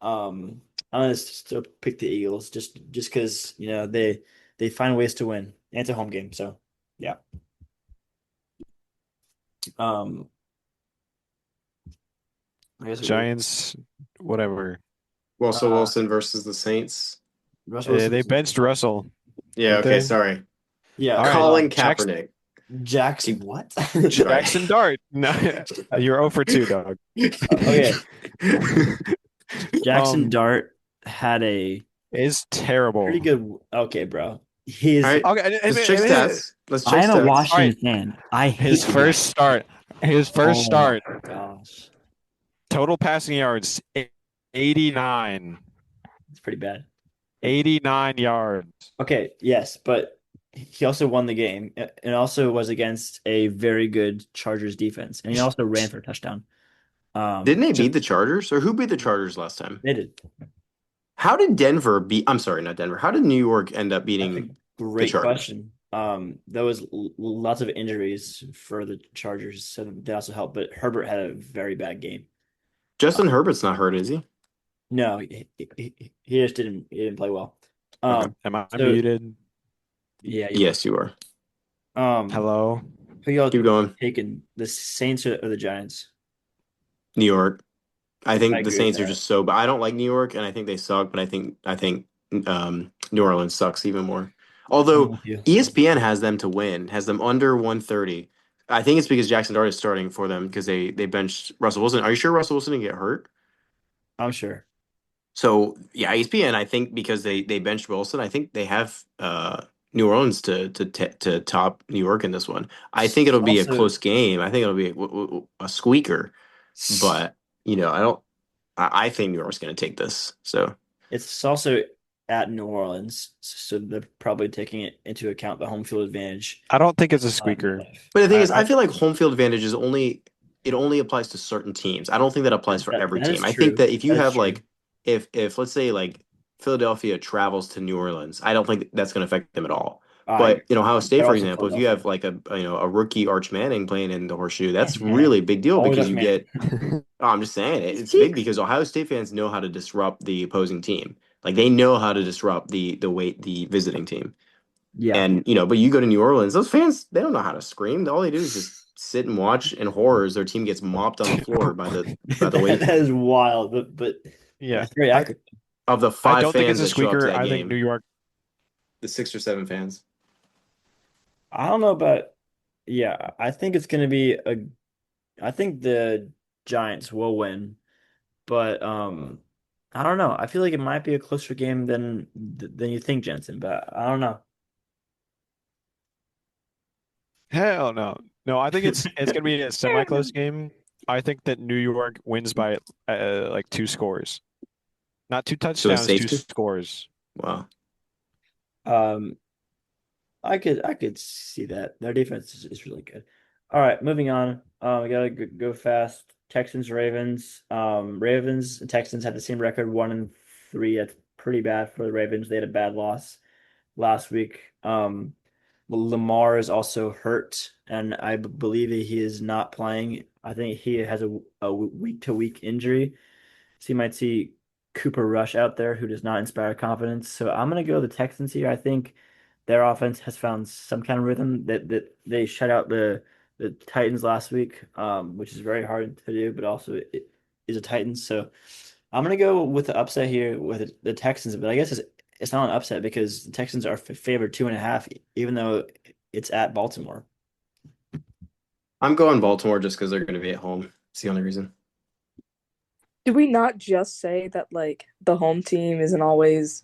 I'm gonna still pick the Eagles just because they find ways to win. And it's a home game, so yeah. Um, I guess we go. Giants, whatever. Russell Uh, Wilson versus the Saints. Russell Wilson. They benched Russell, Yeah, didn't okay, they? sorry. Yeah. All right, Colin Jackson, Kaepernick. Jackson. What? Sorry. Jackson Dart. No, you're 0 for 2, dog. Okay. Jackson Um, Dart had a is terrible. pretty good. Okay, bro. All His right, Okay, let's check stats. Let's check I am a stats. all right. Washington fan. I hate His the guy. first start. His first Oh my start. gosh. Total passing yards 89. It's pretty bad. 89 yards. Okay, yes, but he also won the game and also was against a very good Chargers defense. And he also ran for a touchdown. Didn't they Just beat the Chargers? Or who beat the Chargers last time? They did. How did Denver beat? I'm sorry, not Denver. How did New York end up That's a beating the great Chargers? question. There was lots of injuries for the Chargers, so that also helped. But Herbert had a very bad game. Justin Herbert's not hurt, is he? No, he just didn't play well. Okay. am I So muted? yeah, you Yes, you are. are. Hello. Who y'all Keep going. taking, the Saints or the Giants? New York. I I think the agree with Saints are that. just so, but I don't like New York, and I think they suck. But I think New Orleans sucks even more. I'm Although with you. ESPN has them to win, has them under 130. I think it's because Jackson Dart is starting for them because they benched Russell Wilson. Are you sure Russell Wilson didn't get hurt? I'm sure. So yeah, ESPN. I think because they benched Wilson, I think they have New Orleans to top New York in this one. I think it'll be a Also, close game. I think it'll be a squeaker, but I don't. I think New York's going to take this. So it's also at New Orleans, so they're probably taking it into account the home field advantage. I don't think it's a In real squeaker. life. but the thing is, I I feel like home field advantage is only applies to certain teams. I don't think that applies for every that is team. I think true. that if you That is have true. like if let's say like Philadelphia travels to New Orleans, I don't think that's going to affect them at all. I But agree. Ohio State, They're for also example, if you have Philadelphia. like a rookie Arch Manning playing in the horseshoe, that's really a big deal Always because Dutch you man. get. Oh, I'm just saying He's it's big cheeks. because Ohio State fans know how to disrupt the opposing team. Like they know how to disrupt the visiting team. Yeah. And but you go to New Orleans, those fans they don't know how to scream. All they do is just sit and watch in horror as their team gets mopped on the floor by the That weight is wild, but Yeah. that's very accurate. of the I five don't think fans it's a that show up to squeaker. that I think New game, York. the 6 or 7 fans. I don't know about, yeah, I think it's going to be I think the Giants will win, but I don't know. I feel like it might be a closer game than you think, Jensen, but I don't know. Hell no. No, I think it's gonna be a semi-close game. I think that New York wins by like two scores. Not two To a touchdowns, two safety. scores. Wow. Um, I could see that. Their defense is really good. All right, moving on. We gotta go fast. Texans, Ravens. Ravens and Texans had the same record, 1-3. That's pretty bad for the Ravens. They had a bad loss last week. Lamar is also hurt, and I believe that he is not playing. I think he has a week-to-week injury. So you might see Cooper Rush out there who does not inspire confidence. So I'm gonna go the Texans here. I think their offense has found some kind of rhythm that they shut out the Titans last week, which is very hard to do, but also it is a Titans. So I'm gonna go with the upset here with the Texans, but I guess it's not an upset because the Texans are favored 2.5, even though it's at Baltimore. I'm going Baltimore just because they're going to be at home. It's the only reason. Did we not just say that like the home team isn't always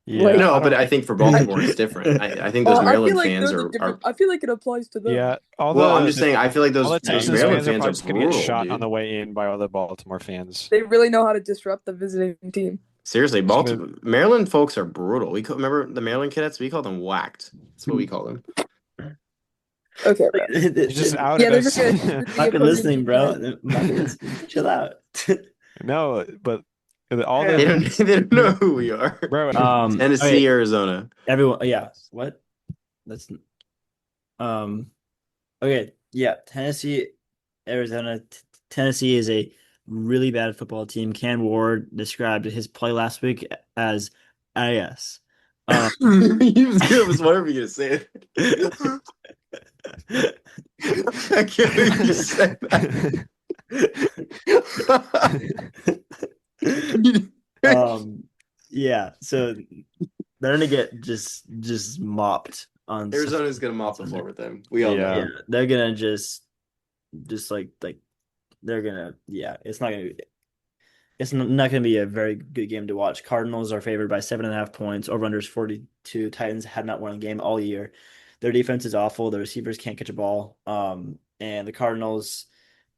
Yeah, like No, I but don't. I think for Baltimore it's different. I think those I feel Maryland like fans they're the different are. I feel like it applies to them. Yeah, all Well, I'm the, just the saying. I feel like all the those Texans Maryland fans are fans are probably just gonna get brutal, shot on dude. the way in by all the Baltimore fans. They really know how to disrupt the visiting team. Seriously, Just gonna Baltimore Maryland folks are brutal. Remember the Maryland cadets? We call them whacked. That's what we call them. Okay, bro. you just Yeah, outed they're us. just gonna shoot the Might be opposing listening, team bro. dead. Might be listening. Chill out. No, but all They the don't. They don't know who we are. bro. Tennessee, Okay, Arizona. everyone, yeah. What? That's um. Okay, yeah. Tennessee, Arizona. Tennessee is a really bad football team. Ken Ward described his play last week as AS. Um, I was wondering if you were gonna say it. I can't believe you said that. yeah. So they're gonna get just mopped on Arizona's gonna mop the Sunday. floor with them. We all know. Yeah. Yeah, they're gonna just like they're gonna yeah. It's not gonna be a very good game to watch. Cardinals are favored by 7.5 points. Over/under is 42. Titans had not won a game all year. Their defense is awful. The receivers can't catch a ball. And the Cardinals,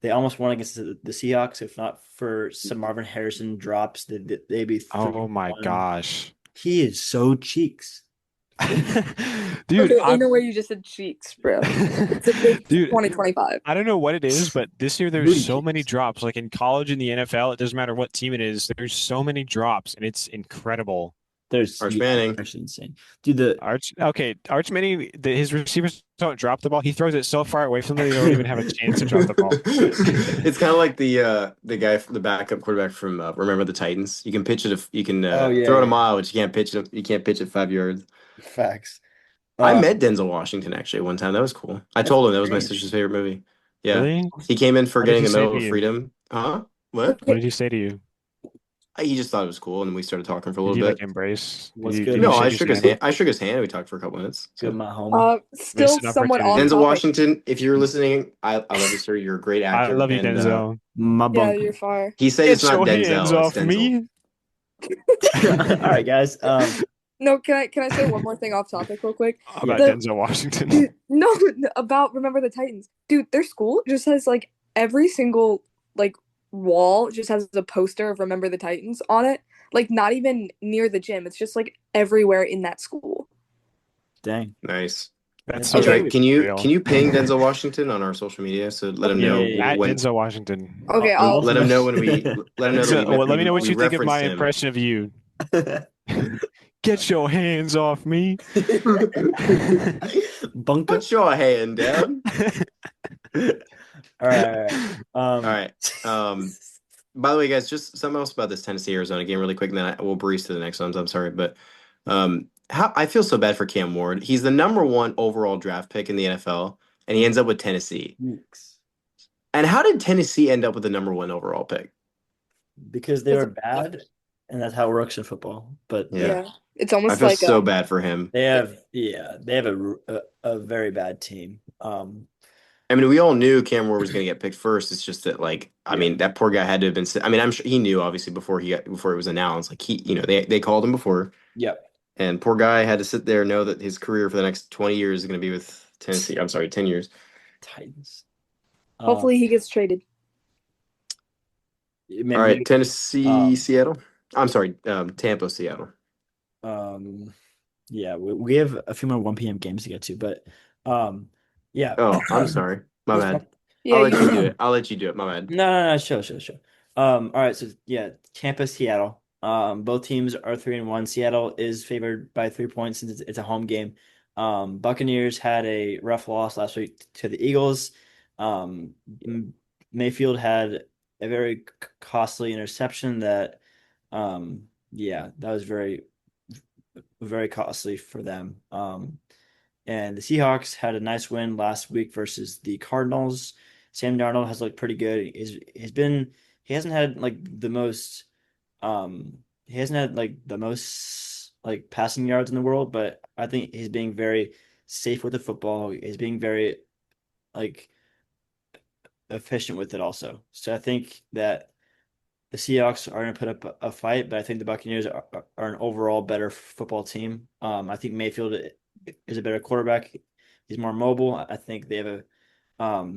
they almost won against the Seahawks. If not for some Marvin Harrison drops, they'd be Oh my 3-1. gosh. He is so cheeks. Dude, Okay, ain't no way you just said cheeks, bro. It's a big dude, 2025. I don't know what it is, but this year there's Booty so many cheeks. drops. Like in college and the NFL, it doesn't matter what team it is. There's so many drops, and it's incredible. Arch Yeah, Manning. actually insane. Dude, the Arch Manning, his receivers don't drop the ball. He throws it so far away from them, they don't even have a chance to drop the ball. It's kind of like the guy, the backup quarterback from Remember the Titans. You can pitch it if you can oh yeah, throw it a yeah, mile, but you can't pitch it. You can't pitch it 5 yards. facts. I Uh, met Denzel Washington actually one time. That was cool. I that's told him that was my insane. sister's favorite movie. Yeah, Really? he came in for What did getting he the say Medal to of you? Freedom. Huh? What? What Okay, did he say to you? He just thought it was cool, and we started talking for a Did little you like bit. embrace? What's Did good, you No, I shake his shook his hand? hand. I shook his hand, and we talked for a couple minutes. good, So my homie. still Missed an somewhat on opportunity. Denzel topic. Washington, if you're listening, I love you, sir. You're a great I actor, love you, and Denzel. My Yeah, bunker. you're fire. he said it's Get not your hands Denzel, it's off Denzel. me. All right, guys. No, can I say one more thing off topic real quick? About Yeah. The Denzel Washington. dude, no, about Remember the Titans. Dude, their school just has like every single like wall just has a poster of Remember the Titans on it. Like not even near the gym. It's just like everywhere in that school. Dang. Nice. That's Tennessee so I'll try. Okay. Can for you real. can you ping Denzel Washington on our social media so let him Okay. Yeah, know yeah, At when Denzel Washington. Okay, I'm I'll also let him know when we let him know that So, well, let me know what we you think of my referenced him. impression of you. Get your hands off me. bunker. Put your hand down. All right. All right. By the way, guys, just something else about this Tennessee Arizona game, really quick, and then we'll breeze to the next ones. I'm sorry, but how I feel so bad for Cam Ward. He's the number one overall draft pick in the NFL, and he ends up with Tennessee. And how did Tennessee end up with the number one overall pick? Because they were bad, and that's how it works in football. But Yeah. yeah. It's I almost feel like so bad for him. they have a very bad team. I mean, we all knew Cam Ward was going to get picked first. It's just that, like, I Yeah. mean, that poor guy had to have been. I mean, I'm sure he knew obviously before it was announced. Like they called him before, Yep. and poor guy had to sit there and know that his career for the next 20 years is going to be with Tennessee. I'm sorry, 10 years. Titans. Hopefully he gets traded. All right, Maybe, Tennessee, Seattle. I'm sorry, Tampa, Seattle. um, yeah, we have a few more 1 p.m. games to get to, but yeah. Oh, I'm sorry, my That's bad. fine. Yeah, you Do it. I'll let you do it. My bad. No, sure. All right, so yeah, Tampa, Seattle. Both teams are 3-1. Seattle is favored by 3 points since it's a home game. Buccaneers had a rough loss last week to the Eagles. Mayfield had a very costly interception that, yeah, that was very costly for them. And the Seahawks had a nice win last week versus the Cardinals. Sam Darnold has looked pretty good. He hasn't had like the most he hasn't had like the most like passing yards in the world, but I think he's being very safe with the football. He's being very like efficient with it also. So I think that the Seahawks are going to put up a fight, but I think the Buccaneers are an overall better football team. I think Mayfield is a better quarterback. He's more mobile. I think they have a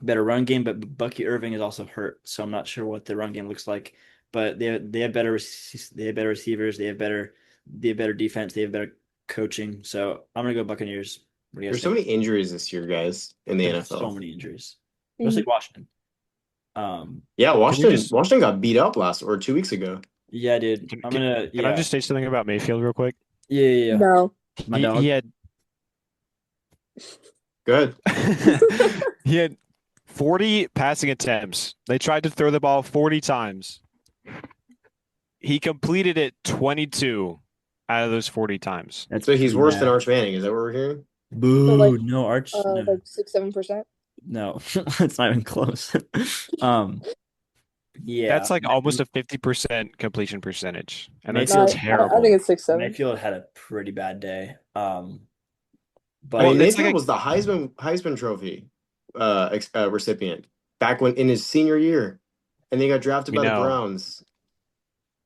better run game, but Bucky Irving is also hurt, so I'm not sure what the run game looks like. But they have better receivers. They have better defense. They have better coaching. So I'm gonna go Buccaneers. What do you guys There's so think? many injuries this year, guys, in the There's so NFL. many injuries, especially Mhm. Washington. Um, Yeah, Can we just Washington got beat up last or 2 weeks ago. yeah, dude. can, I'm can, gonna can I yeah just say something about Mayfield real quick? yeah. No. My He dog. had Good. he had 40 passing attempts. They tried to throw the ball 40 times. He completed it 22 out of those 40 times. That's So he's pretty worse than bad. Arch Manning. Is that what we're hearing? So Boo! No Arch. No, like 6-7%. no. It's not even close. Um, yeah. That's like almost a 50% completion percentage. And that's No, Mayfield. I think terrible. it's 6-7. Mayfield had a pretty bad day. I Well, mean, But it's like Mayfield was the Heisman Trophy recipient back when in his senior year, and they got drafted we by the know. Browns.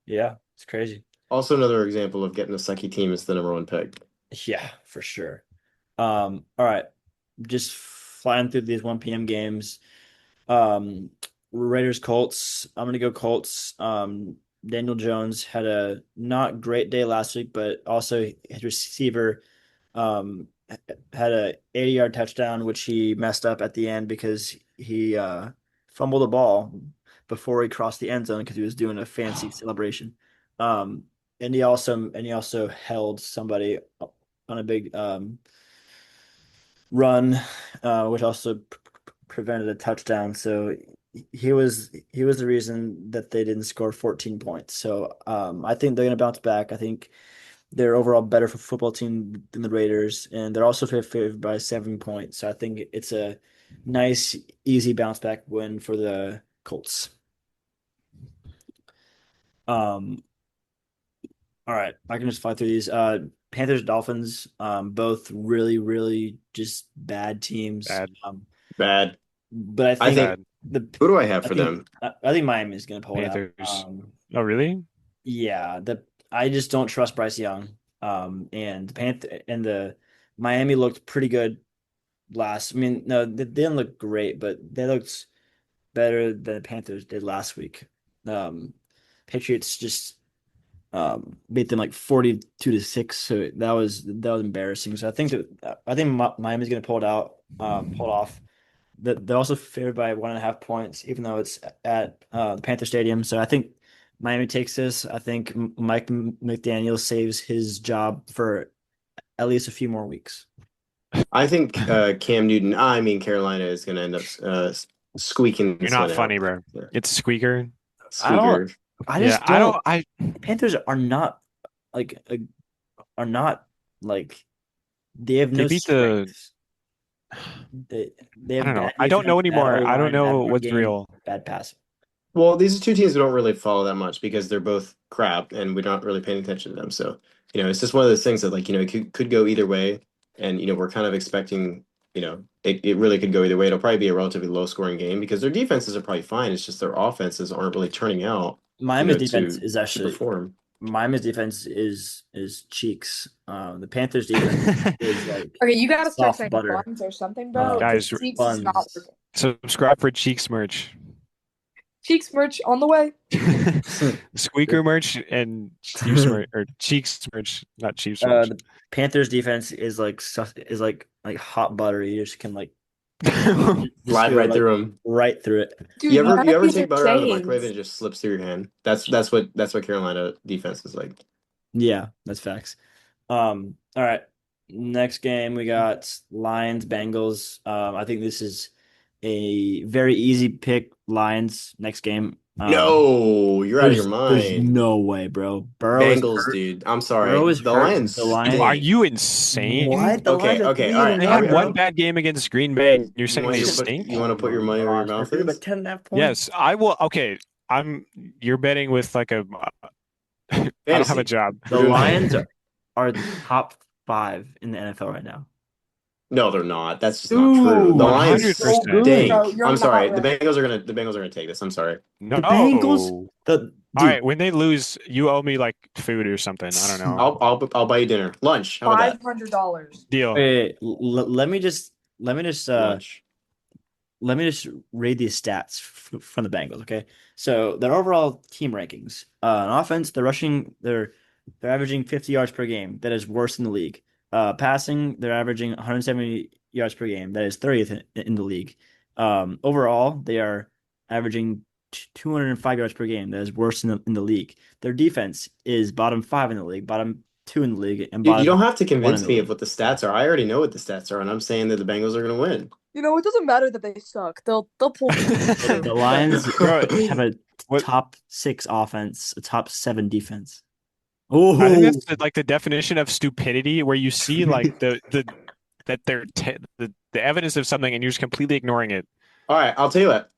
yeah, it's crazy. Also, another example of getting a sucky team as the #1 pick. Yeah, for sure. All right. Just flying through these 1 p.m. games. Um, Raiders Colts. I'm gonna go Colts. Daniel Jones had a not great day last week, but also his receiver had a 80-yard touchdown, which he messed up at the end because he fumbled the ball before he crossed the end zone because he was doing a fancy celebration. Um, and he also held somebody on a big run, which also prevented a touchdown. So he was the reason that they didn't score 14 points. So I think they're gonna bounce back. I think they're overall better for football team than the Raiders, and they're also favored by 7 points. So I think it's a nice, easy bounce back win for the Colts. Um, all right, I can just fly through these. Panthers, Dolphins, both really, really just bad teams. Bad. Bad. But I I think think. Bad. the Who do I have I for think them? I think Miami is going to pull it out. Panthers. Oh, really? Yeah, the I just don't trust Bryce Young. And the Miami looked pretty good last. I mean, no, they didn't look great, but they looked better than the Panthers did last week. Um, Patriots just beat them like 42-6, so that was embarrassing. So I think Miami's going to pull it out, pull it off. They're also favored by 1.5 points, even though it's at the Panther Stadium. So I think Miami takes this. I think Mike McDaniel saves his job for at least a few more weeks. I think Cam Newton. I mean, Carolina is going to end up squeaking You're this not one out. funny, bro. Yeah. It's a squeaker. I don't. Squeaker. I Yeah, just I don't. don't. I The Panthers like are not like they have they no beat the. strengths. They I have don't know. bad I don't defense, know bad anymore. O I don't line, bad know run what's game, real. bad passing. Well, these are two teams we don't really follow that much because they're both crap and we're not really paying attention to them. So, it's just one of those things that, like, it could go either way. And, we're kind of expecting it really could go either way. It'll probably be a relatively low scoring game because their defenses are probably fine. It's just their offenses aren't really turning out, Miami's defense to is actually perform. Miami's defense is cheeks. The Panthers defense is like Okay, you gotta start soft saying butter. buns or something, bro. Guys, Because Cheeks is not Buns. working. subscribe for Cheeks merch. Cheeks merch on the way. Squeaker merch and Chiefs merch or Cheeks merch, not Chiefs merch. The Panthers defense is like hot butter. You just can like Slide go right through them. right through it. Dude, You none of ever these take are butter out of the microwave and sayings. it just slips through your hand? That's what Carolina defense is like. Yeah, that's facts. All right. Next game we got Lions Bengals. I think this is a very easy pick. Lions next game. No, you're out of your There's mind. no way, bro. Burrow is Bengals, hurt. dude. I'm Burrow sorry. is The hurt. Lions The Lions. Are stink. you insane? What? The Lions are Okay, 3 all and right, They all had right, one, all one right. bro. bad game against Green Bay. You're You saying want they you to stink? to put your money where your mouth They're is? about 10.5 points. Yes, I will. Okay, you're betting with like a. I don't have a Fantasy. job. The We're doing Lions fantasy. are top 5 in the NFL right now. No, they're not. That's just not true. Dude, The it's Lions so 100%. good. No, stink. you're I'm sorry. not right. The Bengals are gonna take this. I'm sorry. No. The Bengals, All dude. right, when they lose, you owe me like food or something. I don't know. I'll buy you dinner. Lunch. How about that? $500. Deal. Wait, Lunch. let me just read these stats from the Bengals. Okay, so their overall team rankings. On offense, they're averaging 50 yards per game. That is worse in the league. Passing, they're averaging 170 yards per game. That is 30th in the league. Overall, they are averaging 205 yards per game. That is worse in the league. Their defense is bottom 5 in the league, bottom 2 in the league, and Dude, you don't bottom have to 1 in convince the me of league. what the stats are. I already know what the stats are, and I'm saying that the Bengals are gonna win. It doesn't matter that they suck. They'll pull through. The Lions Bro, have a what? top 6 offense, a top 7 defense. I think Oh, that's like the definition of stupidity, where you see like the that the evidence of something and you're just completely ignoring it. All right, I'll tell you what.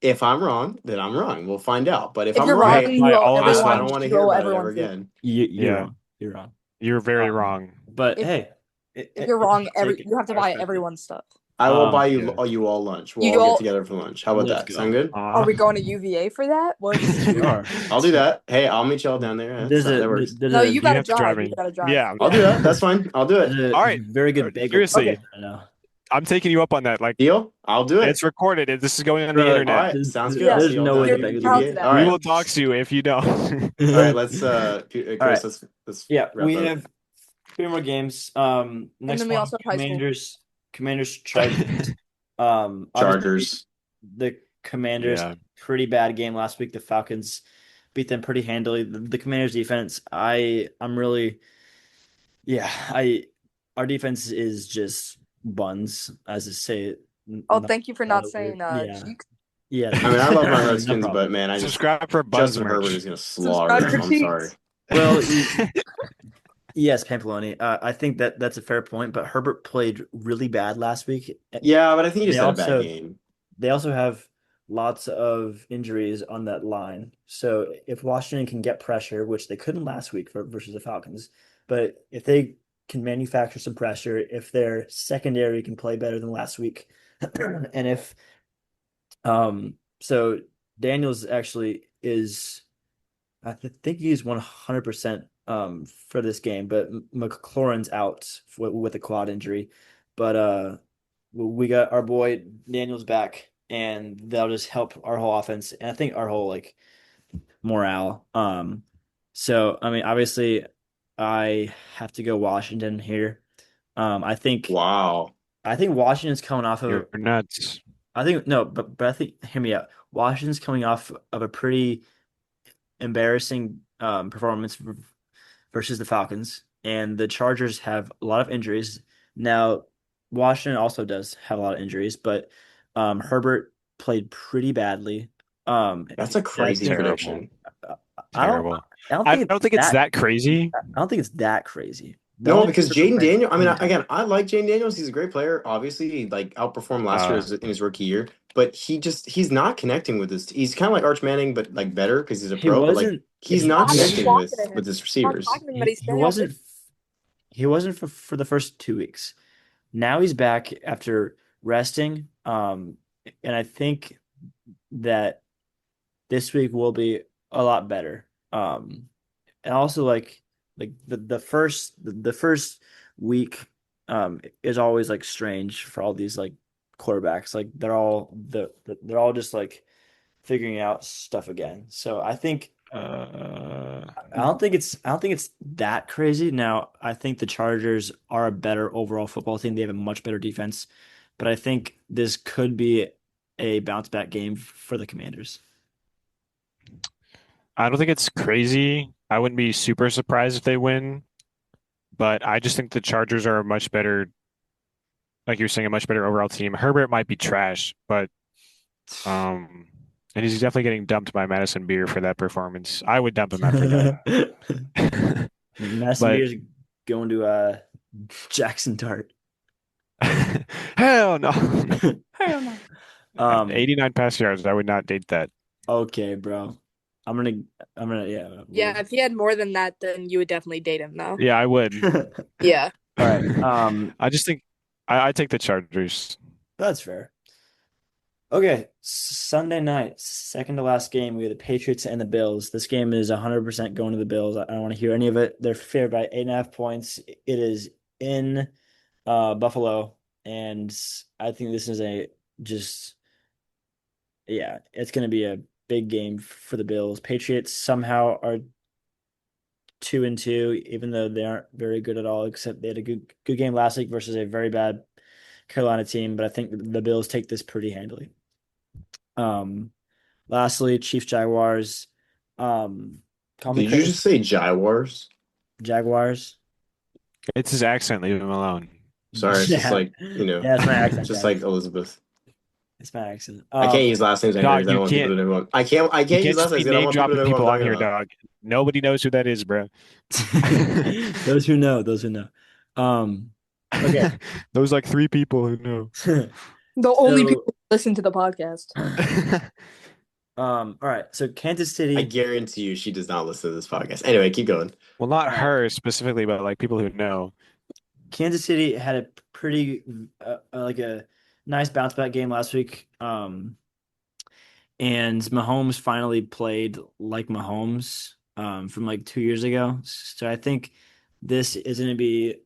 If I'm wrong, then I'm wrong. We'll find out. But if If I'm you're wrong, right, Hey, you owe all this I everyone. don't lunch. want to You hear owe about it ever everyone food. again. you're Yeah, wrong. You're wrong. you're very Um, wrong. but If hey, if you're wrong, take it. you have to I buy respect it. everyone's stuff. I will buy Yeah. you all lunch. We'll You all get all together for lunch. How about Let's that? Sound go. good? are we going to UVA for that? What's We are. I'll do that. Hey, I'll meet y'all down there. That works. There's No, a you You gotta have to drive drive. You me. gotta drive. Yeah. I'll do that. That's fine. I'll do there's it. a All right. very good bagel place Seriously, Okay. right now. I'm taking you up on that. Like, Deal? I'll do it. it's recorded. This is going on the Bro, All internet. right. Sounds good. Yeah. I'll see there's y'all no way down the there at Bengals are Count UVA. that. All We right. will dox you if you don't. All right. Let's All right. Chris, let's Yeah, wrap we up. have 3 more games. And Next then we one, also have high school. Commanders, Chargers. Obviously Chargers. the Commanders Yeah. pretty bad game last week. The Falcons beat them pretty handily. The Commanders defense, I'm really our defense is just buns, as I say it. Oh, thank you for not saying Yeah. Cheeks. Yeah. I mean, I love my No Redskins, but problem. man, Subscribe for Buns Justin Herbert merch. is gonna slaughter Subscribe for them. I'm Cheeks. sorry. Well, yes, Pamploni. I think that's a fair point, but Herbert played really bad last week. Yeah, but I think he They just had a bad also game. they also have lots of injuries on that line. So if Washington can get pressure, which they couldn't last week versus the Falcons, but if they can manufacture some pressure, if their secondary can play better than last week, and if so Daniels actually is think he's 100% for this game, but McLaurin's out with a quad injury. But we got our boy Daniels back, and that'll just help our whole offense, and I think our whole like morale. So I mean, obviously, I have to go Washington here. I think Wow. Washington's coming off of. You're nuts. I think no, but I think hear me out. Washington's coming off of a pretty embarrassing performance versus the Falcons, and the Chargers have a lot of injuries. Now, Washington also does have a lot of injuries, but Herbert played pretty badly. That's a I crazy think Terrible. prediction. I don't Terrible. I don't I think don't think it's that crazy. I don't think it's that crazy. The No, only because Herbert Jaden fans Daniel, I mean, coming down. again, I like Jaden Daniels. He's a great player. Obviously, he like outperformed last year Uh, in his rookie year, but he's not connecting with this. He's kind of like Arch Manning, but like better because he's a He pro, but like wasn't he's he, not I'm not he, connecting talking to him. with his I'm not receivers. talking to him, but he's he staying out there. wasn't he wasn't for the first 2 weeks. now he's back after resting. And I think that this week will be a lot better. And also like the first week is always like strange for all these like quarterbacks. Like they're all just like figuring out stuff again. So I think Uh, I don't think it's that crazy. Now, I think the Chargers are a better overall football team. They have a much better defense, but I think this could be a bounce back game for the Commanders. I don't think it's crazy. I wouldn't be super surprised if they win, but I just think the Chargers are a much better, like you're saying, a much better overall team. Herbert might be trash, but um, and he's definitely getting dumped by Madison Beer for that performance. I would dump him after that. Madison But Beer's going to Jackson Dart. hell no. Hell no. At Um, 89 pass yards, I would not date that. okay, bro. I'm gonna yeah, Yeah, if he had more than that, then you would definitely date him though. Yeah, I would. Yeah. All right. I just think I take the Chargers. That's fair. Okay, Sunday night, second to last game, we have the Patriots and the Bills. This game is 100% going to the Bills. I don't want to hear any of it. They're favored by 8.5 points. It is in Buffalo, and I think this is a just yeah, it's going to be a big game for the Bills. Patriots somehow are 2-2, even though they aren't very good at all. Except they had a good game last week versus a very bad Carolina team. But I think the Bills take this pretty handily. Um, Lastly, Chiefs Jaguars. Call me Did you crazy. just say Jaguars? Jaguars. It's his accent. Leave him alone. Sorry, it's just Yeah, like, yeah, it's my accent, just like guys. Elizabeth. It's my accent. I can't use last names on here because Dog, I don't want people to know who I'm. I you can't use can't last just be names because I don't name want people to dropping know who I'm people on talking here, about. dog. Nobody knows who that is, bro. Those who know, those who know. Um, okay. Those like three people who know. The only people So, who listen to the podcast. all right. So Kansas I City. guarantee you she does not listen to this podcast. Anyway, keep going. Well, not All right. her specifically, but like people who know. Kansas City had a pretty like a nice bounce back game last week. And Mahomes finally played like Mahomes from like 2 years ago. So I think this is going to be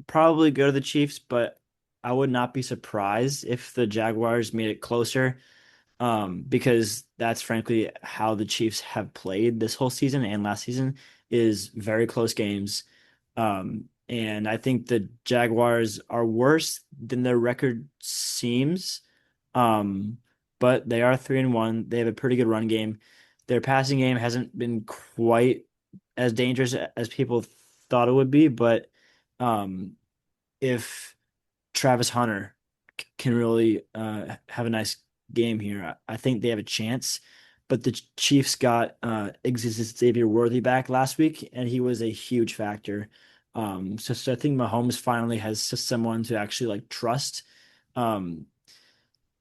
probably go to the Chiefs, but I would not be surprised if the Jaguars made it closer because that's frankly how the Chiefs have played this whole season and last season is very close games. And I think the Jaguars are worse than their record seems. Um, but they are 3-1. They have a pretty good run game. Their passing game hasn't been quite as dangerous as people thought it would be, but um, if Travis Hunter can really have a nice game here, I think they have a chance. But the Chiefs got Xavier Worthy back last week, and he was a huge factor. So I think Mahomes finally has someone to actually like trust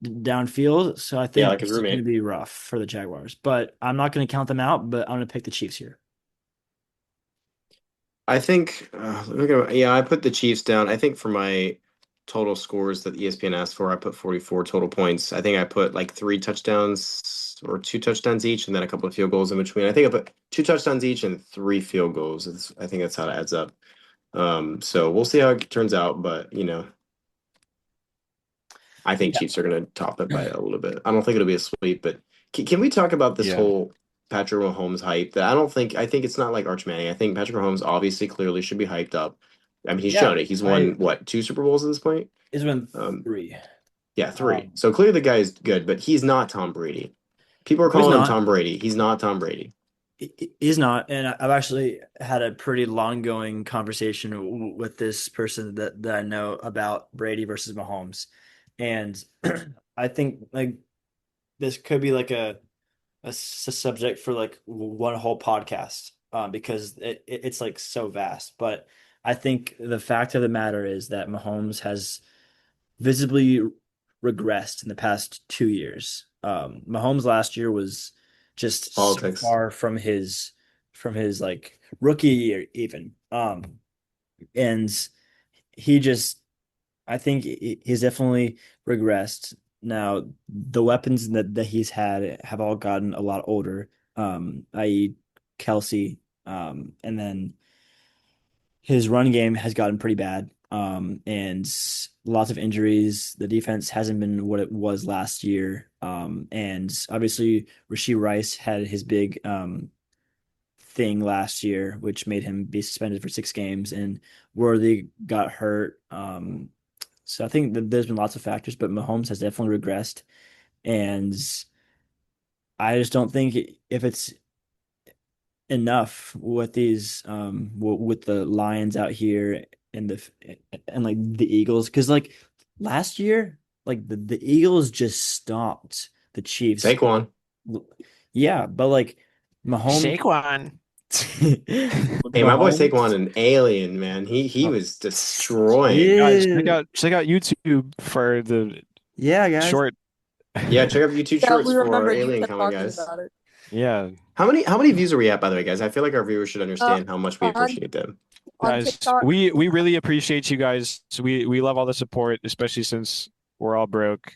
downfield. So I Yeah, think like his this is going to roommate. be rough for the Jaguars. But I'm not going to count them out. But I'm going to pick the Chiefs here. I think, yeah, I put the Chiefs down. I think for my total scores that ESPN asked for, I put 44 total points. I think I put like three touchdowns or two touchdowns each, and then a couple of field goals in between. I think I put two touchdowns each and three field goals. I think that's how it adds up. So we'll see how it turns out, but I think Yeah. Chiefs are going to top it by a little bit. I don't think it'll be a sweep, but can we talk about this Yeah. whole Patrick Mahomes hype? That I think it's not like Arch Manning. I think Patrick Mahomes obviously clearly should be hyped up. I mean, he's Yeah. shown it. He's I won what, two Super Bowls at this point? It's been Um, 3. yeah, three. Um, So clearly the guy is good, but he's not Tom Brady. People are no, he's calling him not. Tom Brady. He's not Tom Brady. He's not, and I've actually had a pretty long going conversation with this person that I know about Brady versus Mahomes, and I think like this could be like a subject for like one whole podcast, because it's like so vast. But I think the fact of the matter is that Mahomes has visibly regressed in the past 2 years. Mahomes last year was just so Politics. far from his like rookie year even. And he just I think he's definitely regressed. Now, the weapons that he's had have all gotten a lot older, i.e. Kelsey, and then his run game has gotten pretty bad, and lots of injuries. The defense hasn't been what it was last year, and obviously Rashee Rice had his big thing last year, which made him be suspended for 6 games, and Worthy got hurt. So I think that there's been lots of factors, but Mahomes has definitely regressed, and I just don't think if it's enough with these with the Lions out here and like the Eagles, because like last year, like the Eagles just stomped the Chiefs. Saquon. Yeah, but like Mahomes Saquon. Hey, my boy Saquon, Mahomes, an alien, man. He was destroying. Guys, yeah, check out YouTube for the yeah, guys. short. Yeah, check out YouTube Yeah, we Shorts for our remember you alien kept comment, talking guys. about it. Yeah, How many views are we at, by the way, guys? I feel like our viewers should Uh, understand how much we on appreciate them. guys, TikTok. we really appreciate you guys. We love all the support, especially since we're all broke.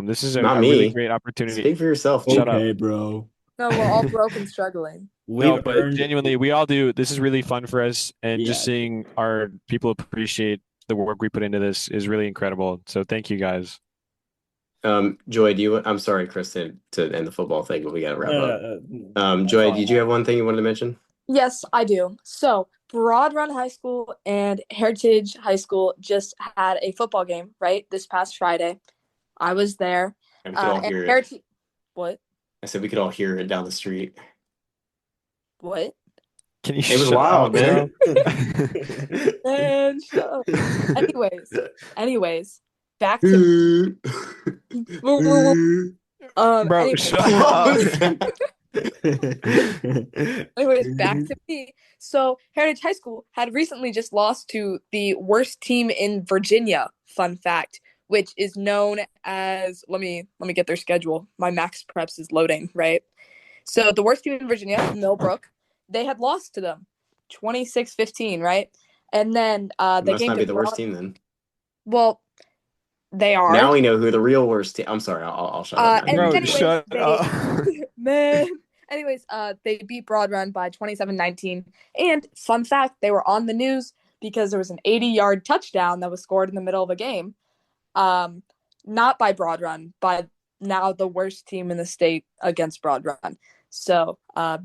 This is Not a really me. great opportunity. Speak for yourself, Shut dude. up. Okay, bro. No, we're all broke and struggling. No, We've but earned, genuinely, we all do. This is really fun for us, and just yeah. seeing our people appreciate the work we put into this is really incredible. So thank you guys. Joy, I'm sorry, Chris, to end the football thing, but we gotta wrap up. That's Joy, all did I you have. have one thing you wanted to mention? Yes, I do. So, Broad Run High School and Heritage High School just had a football game, right? This past Friday. I was there. And we could all And hear it. Heritage. What? I said we could all hear it down the street. What? Can you It was shut up, loud, man. bro? And shut up. Anyways, back to Bro, anyways, shut What up. was that? anyways, back to me. So Heritage High School had recently just lost to the worst team in Virginia. Fun fact, which is known as let me get their schedule. My Max Preps is loading, right? So the worst team in Virginia, Millbrook, they had lost to them 26-15, right? And then It they must came not to be the worst team then. well, they are. Now we know who the real worst team. I'm sorry, I'll shut up now. You And can Bro, continue. anyways, shut up. man. Anyways, they beat Broad Run by 27-19. And fun fact, they were on the news because there was an 80-yard touchdown that was scored in the middle of a game. Not by Broad Run, by now the worst team in the state against Broad Run. So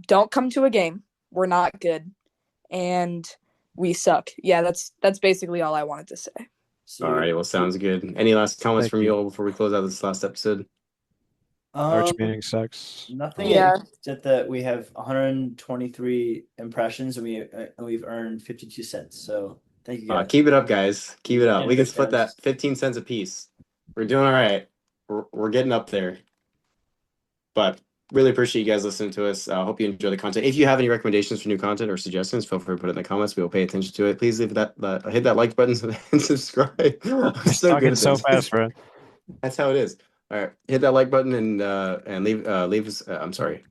don't come to a game. We're not good, and we suck. Yeah, that's basically all I wanted to say. All right, well, sounds good. Any last comments Thank from you you. all before we close out this last episode? Arch Um, meeting sucks. Nothing Yeah. except that we have 123 impressions and we've earned 52 cents. So thank you guys. Keep it up, guys. Keep it up. And We can thanks, split guys. that 15 cents a piece. We're doing all right. We're getting up there. But really appreciate you guys listening to us. Hope you enjoy the content. If you have any recommendations for new content or suggestions, feel free to put it in the comments. We will pay attention to it. Please leave hit that like button and subscribe. I'm so good Talking at so this. fast, bro. That's how it is. All right, hit that like button and leave us. I'm sorry.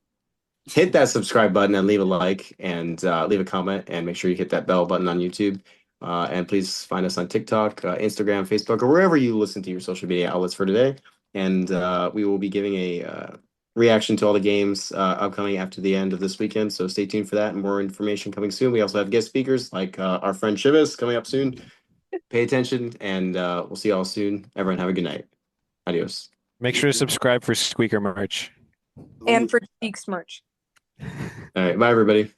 Hit that subscribe button and leave a like and leave a comment and make sure you hit that bell button on YouTube. And please find us on TikTok, Instagram, Facebook, or wherever you listen to your social media outlets for today. And we will be giving a reaction to all the games upcoming after the end of this weekend. So stay tuned for that and more information coming soon. We also have guest speakers like our friend Shivas coming up soon. Pay attention and we'll see y'all soon. Everyone have a good night. Adios. Make sure to subscribe for Squeaker merch. And for Cheeks merch. All right. Bye, everybody.